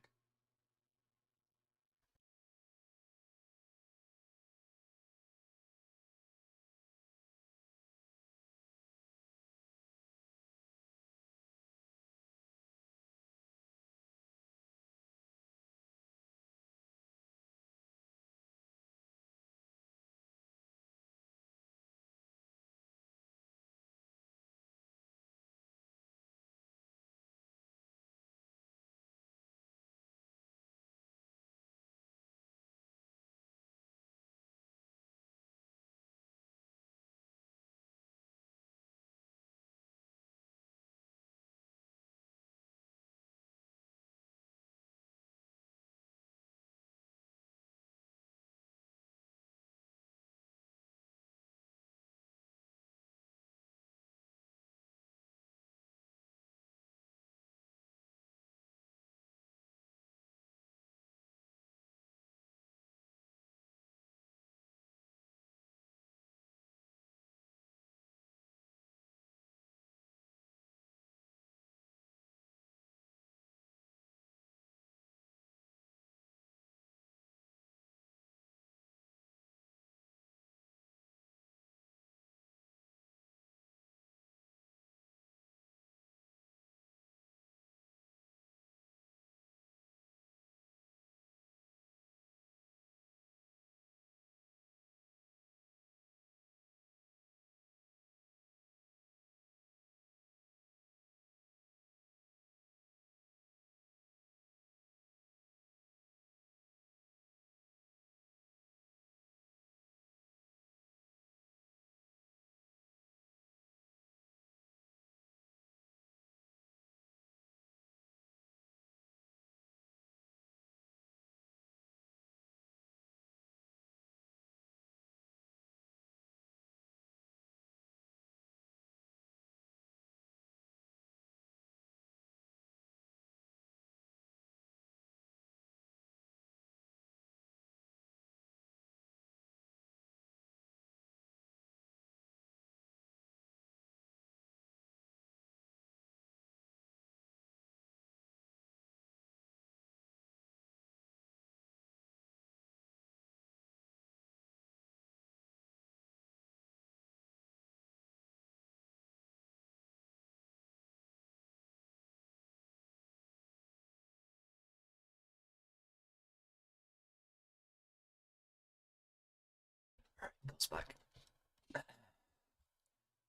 Goes back.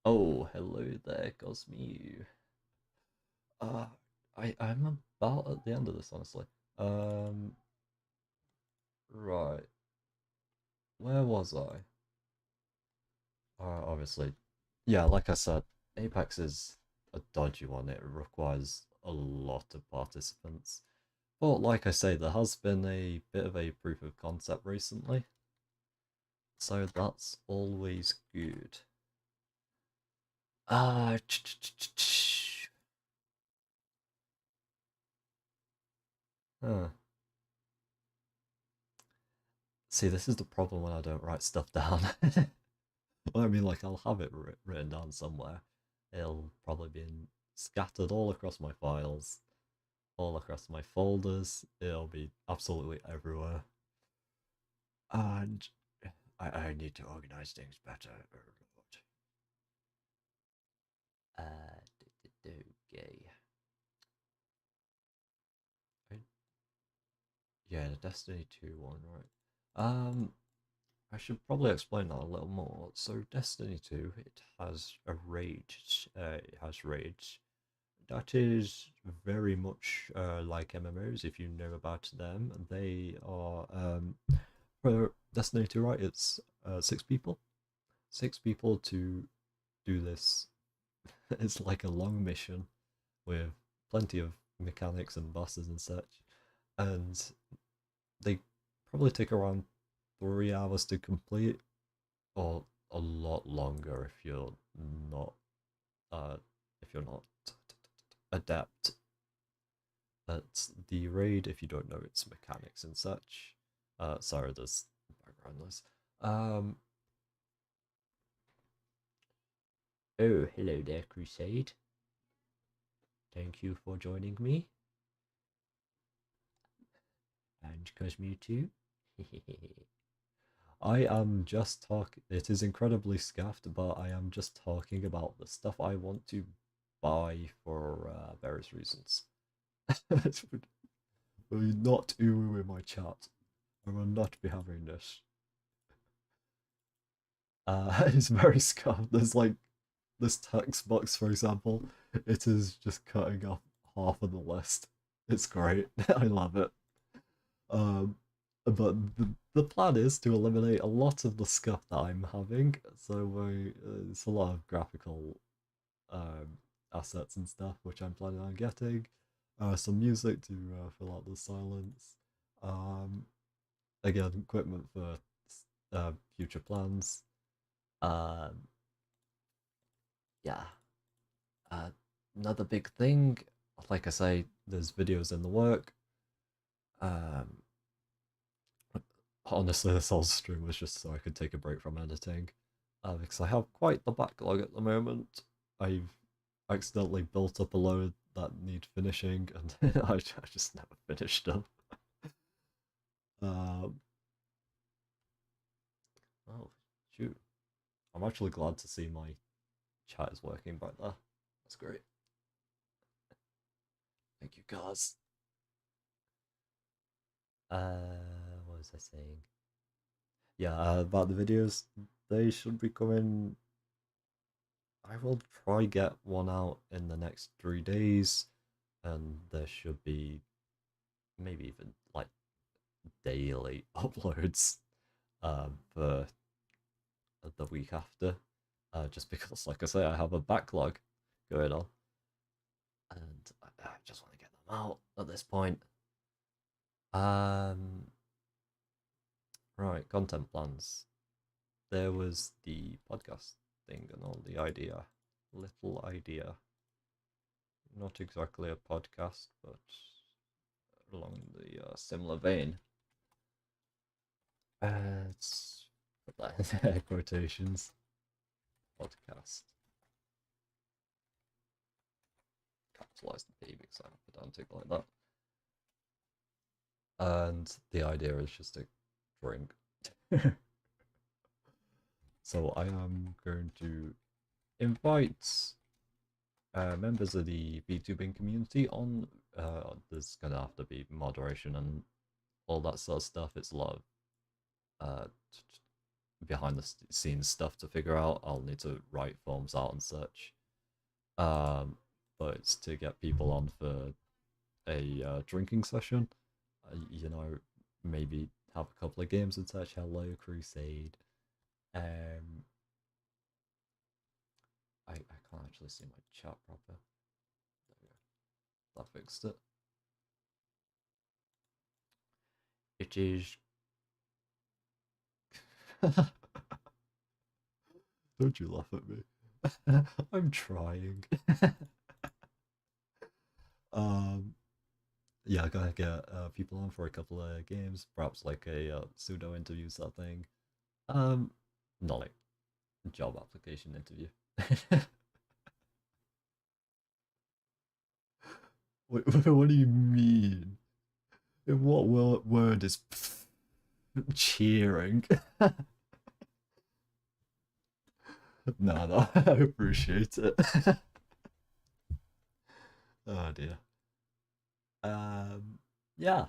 Oh, hello there, Cosme. Uh, I'm about at the end of this, honestly. Um, right. Where was I? Obviously, yeah. Like I said, Apex is a dodgy one. It requires a lot of participants. But like I say, there has been a bit of a proof of concept recently, so that's always good. Uh, huh. See, this is the problem when I don't write stuff down. Well, I mean, like, I'll have it written down somewhere. It'll probably be scattered all across my files, all across my folders. It'll be absolutely everywhere. And I need to organize things better. Okay. I- Yeah, the Destiny 2 one, right? I should probably explain that a little more. So, Destiny 2, it has a rage. It has rage. That is very much like MMOs, if you know about them. They are, for Destiny 2, right? It's 6 people. 6 people to do this. It's like a long mission with plenty of mechanics and bosses and such. And they probably take around 3 hours to complete, or a lot longer not uh if you're not adept at the raid, if you don't know its mechanics and such. Sorry, there's background noise. Um, oh, hello there, Crusade. Thank you for joining me. And Cosme too. I am just talking. It is incredibly scuffed, but I am just talking about the stuff I want to buy for various reasons. Will you not ooh in my chat? I will not be having this. It's very scuffed. There's like this text box, for example. It is just cutting off half of the list. It's great. I love it. Um, but the plan is to eliminate a lot of the scuff that I'm having. So it's a lot of graphical um, assets and stuff, which I'm planning on getting. Some music to fill out the silence. Um, Again, equipment for future plans. Um, yeah. Uh, Another big thing, like I say, there's videos in the work. Um, Honestly, this whole stream was just so I could take a break from editing, because I have quite the backlog at the moment. I've accidentally built up a load that need finishing, and I just never finished them. Um, oh, shoot. I'm actually glad to see my chat is working back there. That's great. Thank you, guys. What was I saying? Yeah, about the videos, they should be coming. I will try get one out in the next 3 days, and there should be maybe even like daily uploads for the week after. Just because, like I say, I have a backlog going on, and I just want to get them out at this point. Um, right, content plans. There was the podcast thing and all the idea, little idea. Not exactly a podcast, but along the similar vein. It's put that in quotations. Podcast. Capitalize the P because I'm pedantic like that. And the idea is just to drink. So I am going to invite members of the VTubing community on. There's gonna have to be moderation and all that sort of stuff. It's a lot of behind the scenes stuff to figure out. I'll need to write forms out and such. But it's to get people on for a drinking session. You know, maybe have a couple of games and such. Hello, Crusade. Um, I can't actually see my chat proper. There we go. That fixed it. It is. Don't you laugh at me. I'm trying. um, yeah, I gotta get people on for a couple of games, perhaps like a pseudo interview sort of thing. Um, Not like job application interview. What do you mean? In what word is cheering? No, I appreciate it. Oh dear. Um, yeah,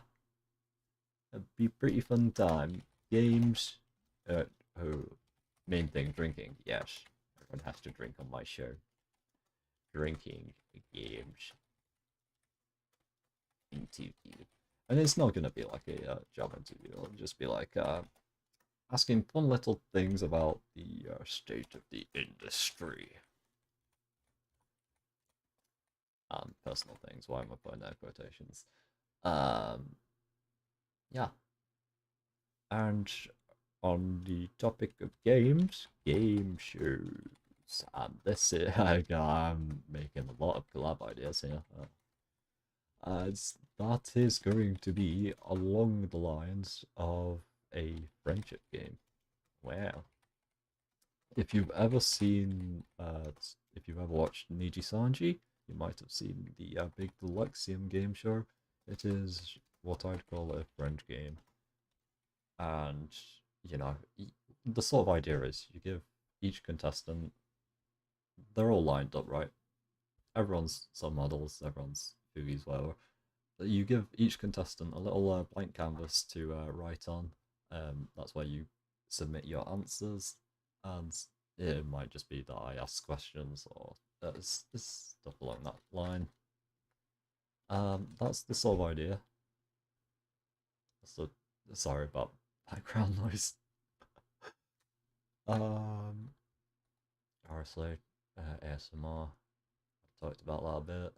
it'd be pretty fun time. Games. Oh, main thing, drinking. Yes, everyone has to drink on my show. Drinking games interview, and it's not gonna be like a job interview. It'll just be like asking fun little things about the state of the industry and personal things. Why am I putting that quotations? Um, yeah, and on the topic of games, game shows, and this is I'm making a lot of collab ideas here. That is going to be along the lines of a friendship game. Wow. If you've ever seen, if you've ever watched Niji Sanji, you might have seen the big Deluxium game show. It is what I'd call a friend game. And, you know, the sort of idea is you give each contestant, they're all lined up, right? Everyone's some models, everyone's foogies, whatever. You give each contestant a little blank canvas to write on. That's where you submit your answers, and it might just be that I ask questions or it's stuff along that line. That's the sort of idea. So sorry about background noise. Um, Honestly, ASMR. I've talked about that a bit.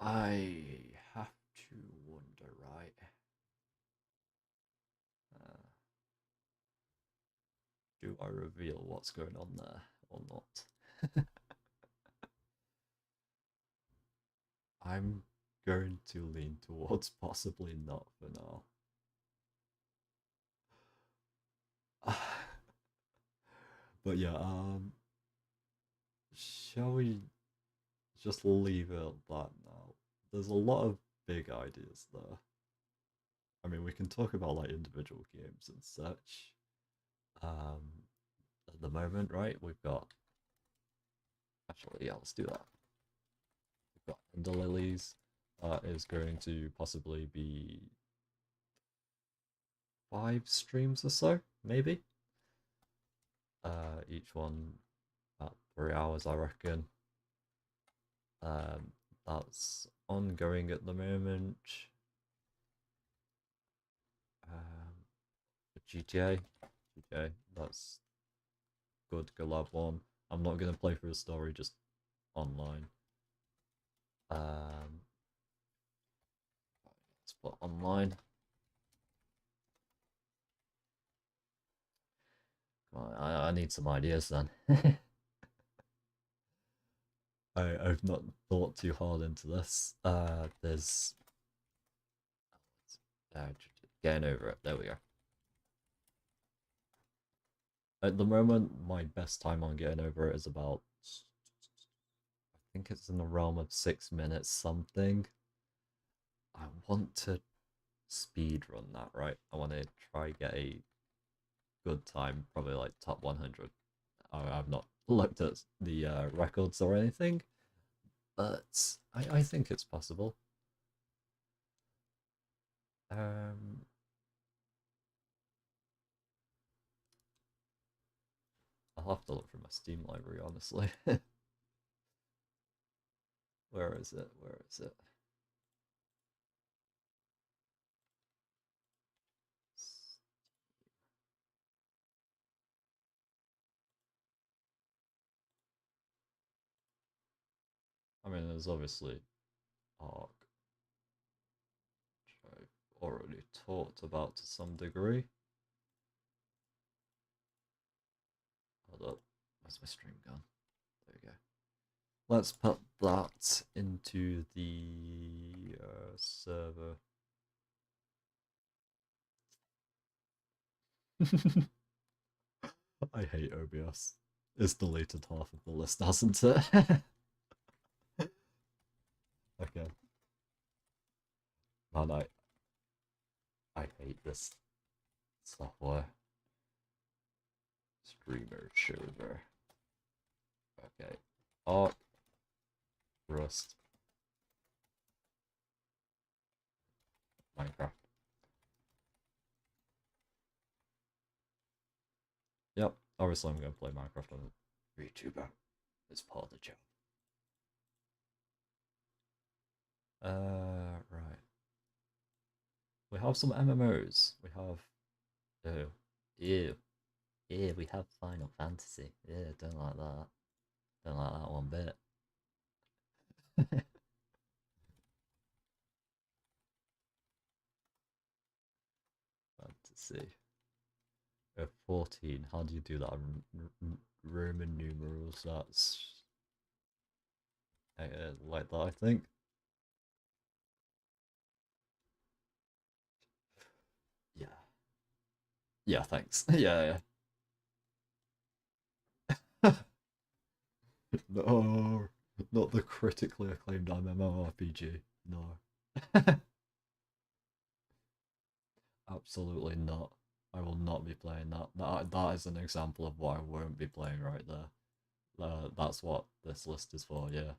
I have to wonder, right? Uh, do I reveal what's going on there or not? I'm going to lean towards possibly not for now. But yeah, shall we just leave it at that now? There's a lot of big ideas there. I mean, we can talk about like individual games and such. Um, at the moment, right? We've got actually, yeah, let's do that. We've got Ender Lilies. Is going to possibly be 5 streams or so, maybe. Each one about 3 hours, I reckon. Um, that's ongoing at the moment. Um, GTA, that's good. Collab one. I'm not gonna play through the story, just online. Um, let's put online. Come on, I need some ideas then. I've not thought too hard into this. There's uh, getting over it. There we go. At the moment, my best time on getting over it is about, I think it's in the realm of 6 minutes something. I want to speed run that, right? I want to try get a good time, probably like top 100. I've not looked at the records or anything, but I think it's possible. Um, I'll have to look through my Steam library, honestly. Where is it? Where is it? I mean, there's obviously Arc, which I've already talked about to some degree. Hold up. Where's my stream gone? There we go. Let's put that into the server. I hate OBS. It's deleted half of the list, hasn't it? Okay. Man, I hate this software. Streamer server. Okay. Arc, Rust, Minecraft. Yep, obviously I'm going to play Minecraft on YouTuber. It's part of the job. Right. We have some MMOs. We have... Oh, ew. Ew, we have Final Fantasy. Yeah, don't like that. Don't like that one bit. Fantasy. 14. How do you do that? Roman numerals. That's like that, I think. Yeah. Yeah, thanks. Yeah, yeah. No, not the critically acclaimed MMORPG. No. Absolutely not. I will not be playing that. That is an example of what I won't be playing right there. That's what this list is for, yeah.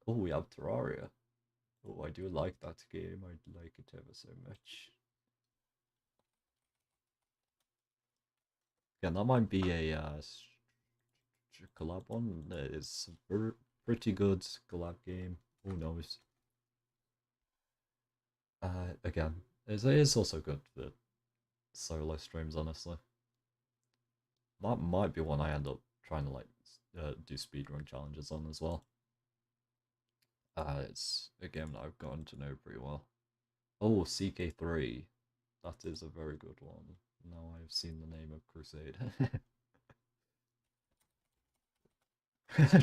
Oh, we have Terraria. Oh, I do like that game. I like it ever so much. Yeah, that might be a collab one. It's a pretty good collab game. Who knows? Again, it is also good for solo streams, honestly. That might be one I end up trying to like do speedrun challenges on as well. It's a game that I've gotten to know pretty well. Oh, CK3. That is a very good one. Now I've seen the name of Crusade.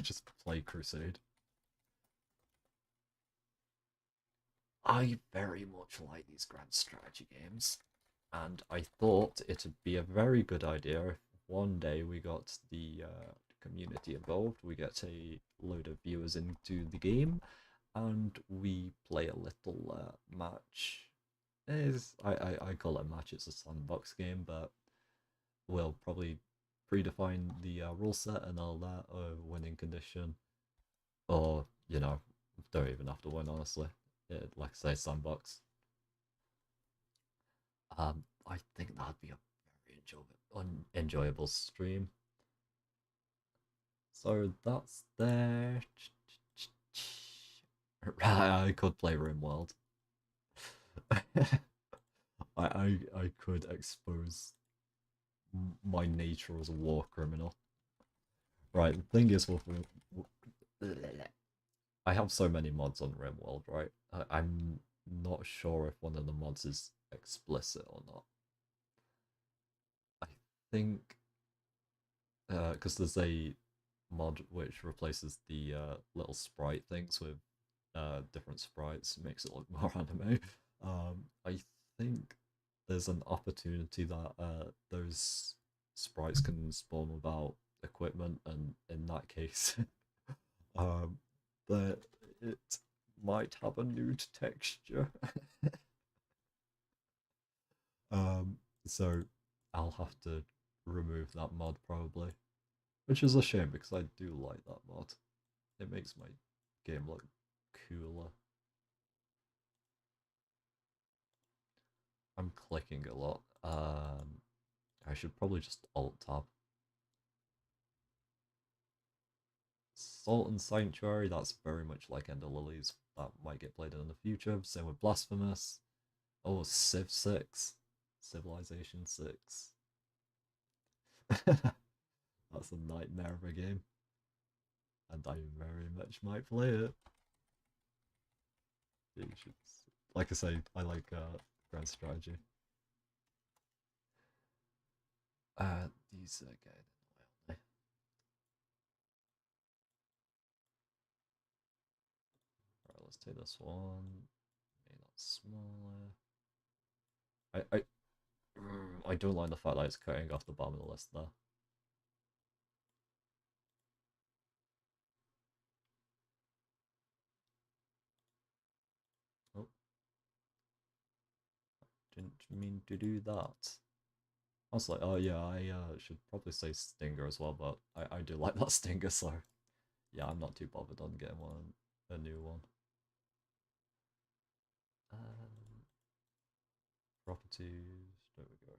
Just play Crusade. I very much like these grand strategy games, and I thought it'd be a very good idea if one day we got the community involved, we get a load of viewers into the game, and we play a little match. I call it a match, it's a sandbox game, but we'll probably predefine the rule set and all that, or winning condition, or, you know, don't even have to win, honestly. Yeah, like I say, sandbox. I think that'd be a very enjoyable stream. So that's there. Right, I could play RimWorld. I could expose my nature as a war criminal. Right, the thing is, I have so many mods on RimWorld, right? I'm not sure if one of the mods is explicit or not. I think because there's a mod which replaces the little sprite things with different sprites, makes it look more anime. I think there's an opportunity that those sprites can spawn without equipment, and in that case, um, that it might have a nude texture. So I'll have to remove that mod probably, which is a shame because I do like that mod. It makes my game look cooler. I'm clicking a lot. I should probably just alt tab. Salt and Sanctuary, that's very much like Ender Lilies. That might get played in the future. Same with Blasphemous. Oh, Civ 6. Civilization 6. That's a nightmare of a game. And I very much might play it. You should, like I say, I like grand strategy. These are good. Alright, let's take this one. Make that smaller. I don't like the fact that it's cutting off the bottom of the list there. Oh, didn't mean to do that. I was like, oh yeah, I should probably say Stinger as well, but I do like that Stinger, so yeah, I'm not too bothered on getting a new one. Um, Properties, there we go.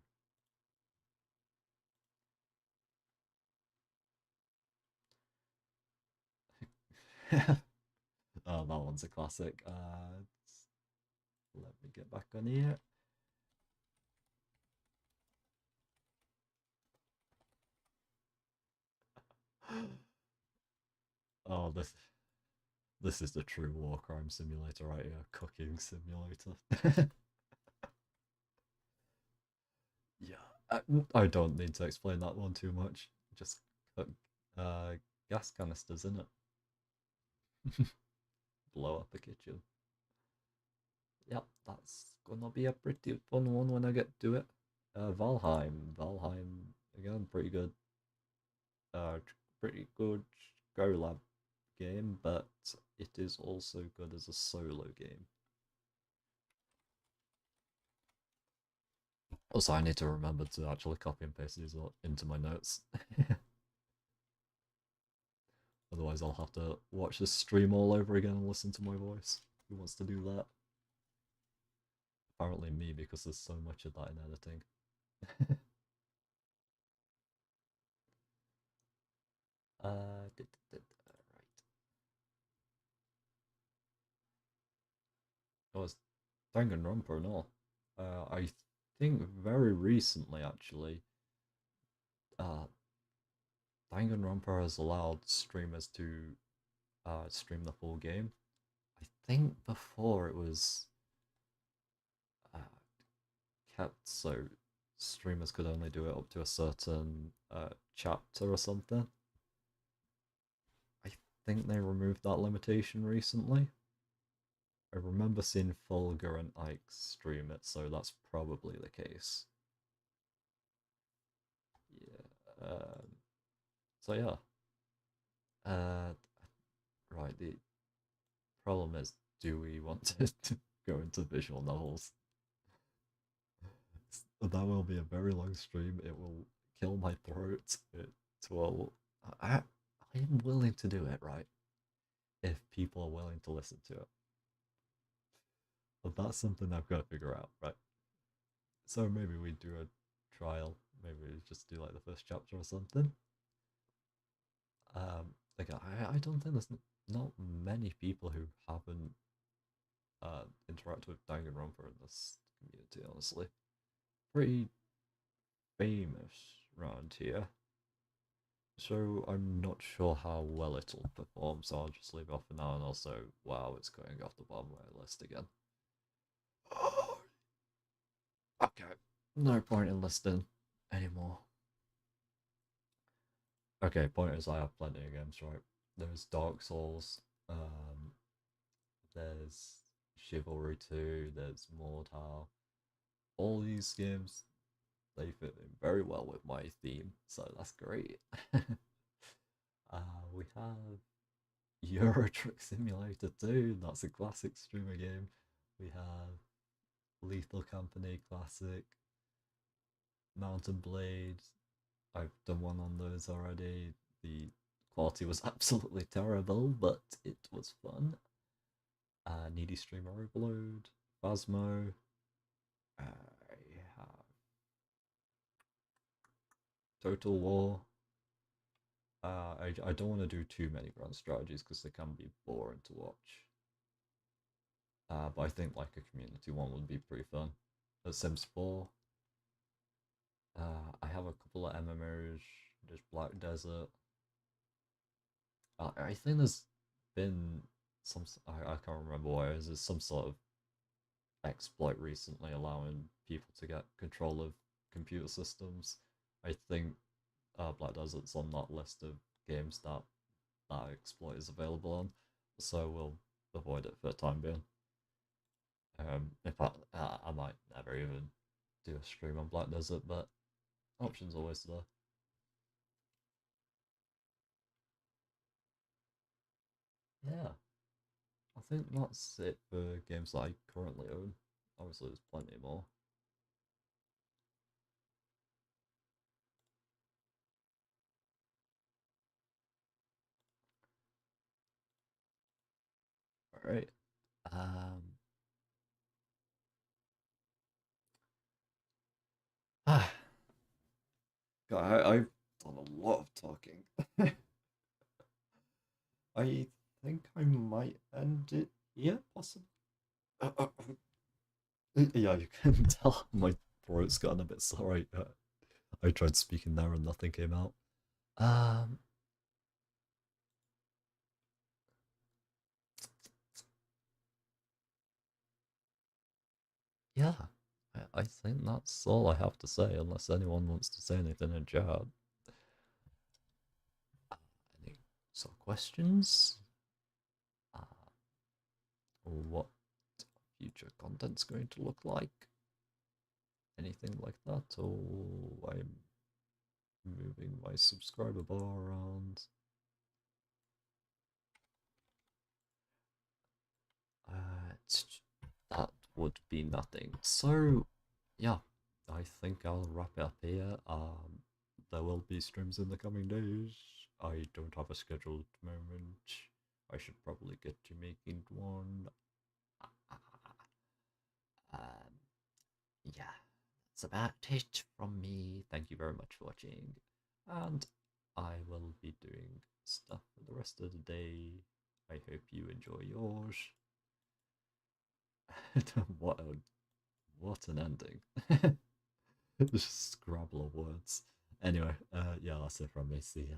Oh, that one's a classic. Let me get back on here. Oh, this is the true war crime simulator right here, cooking simulator. Yeah, I don't need to explain that one too much. Just cook gas canisters in it. Blow up the kitchen. Yep, that's gonna be a pretty fun one when I get to it. Valheim again, pretty good. Uh, Pretty good Go Lab game, but it is also good as a solo game. Also, I need to remember to actually copy and paste these into my notes. Otherwise, I'll have to watch this stream all over again and listen to my voice. Who wants to do that? Apparently me, because there's so much of that in editing. Right. Oh, it's Danganronpa and all. I think very recently, actually, uh, Danganronpa has allowed streamers to stream the full game. I think before it was uh, kept so streamers could only do it up to a certain chapter or something. I think they removed that limitation recently. I remember seeing Fulgur and Ike stream it, so that's probably the case. Yeah. So yeah. Uh, right. The problem is, do we want to go into visual novels? That will be a very long stream. It will kill my throat. It will. I I'm willing to do it, right? If people are willing to listen to it. But that's something I've got to figure out, right? So maybe we do a trial. Maybe we just do like the first chapter or something. Like I don't think there's not many people who haven't interacted with Danganronpa in this community, honestly. Pretty famous around here. So I'm not sure how well it'll perform, so I'll just leave it off for now. And also, wow, it's going off the bottom of my list again. Okay, no point in listing anymore. Okay, point is I have plenty of games, right? There's Dark Souls, there's Chivalry 2, there's Mortal. All these games, they fit in very well with my theme, so that's great. We have Euro Truck Simulator 2, that's a classic streamer game. We have Lethal Company Classic, Mountain Blade. I've done one on those already. The quality was absolutely terrible, but it was fun. Needy Streamer Overload, Phasmo. Uh, Total War. I don't want to do too many grand strategies because they can be boring to watch. But I think like a community one would be pretty fun. Sims 4. I have a couple of MMOs. There's Black Desert. I think there's been some. I can't remember what it is. There's some sort of exploit recently allowing people to get control of computer systems. I think Black Desert's on that list of games that that exploit is available on, so we'll avoid it for the time being. In fact, I might never even do a stream on Black Desert, but options always there. Yeah, I think that's it for games that I currently own. Obviously, there's plenty more. All right. Um. God, I've done a lot of talking. I think I might end it here, possibly. Yeah, you can tell my throat's gotten a bit sore. I tried speaking there and nothing came out. Um, yeah, I think that's all I have to say, unless anyone wants to say anything in chat. Any sort of questions? Uh, what future content's going to look like? Anything like that? Or I'm moving my subscriber bar around. That would be nothing. So, yeah, I think I'll wrap it up here. There will be streams in the coming days. I don't have a schedule at the moment. I should probably get to making one. Um, yeah, that's about it from me. Thank you very much for watching, and I will be doing stuff for the rest of the day. I hope you enjoy yours. what a what an ending. Just scrabble of words. Anyway, yeah, that's it from me. See ya.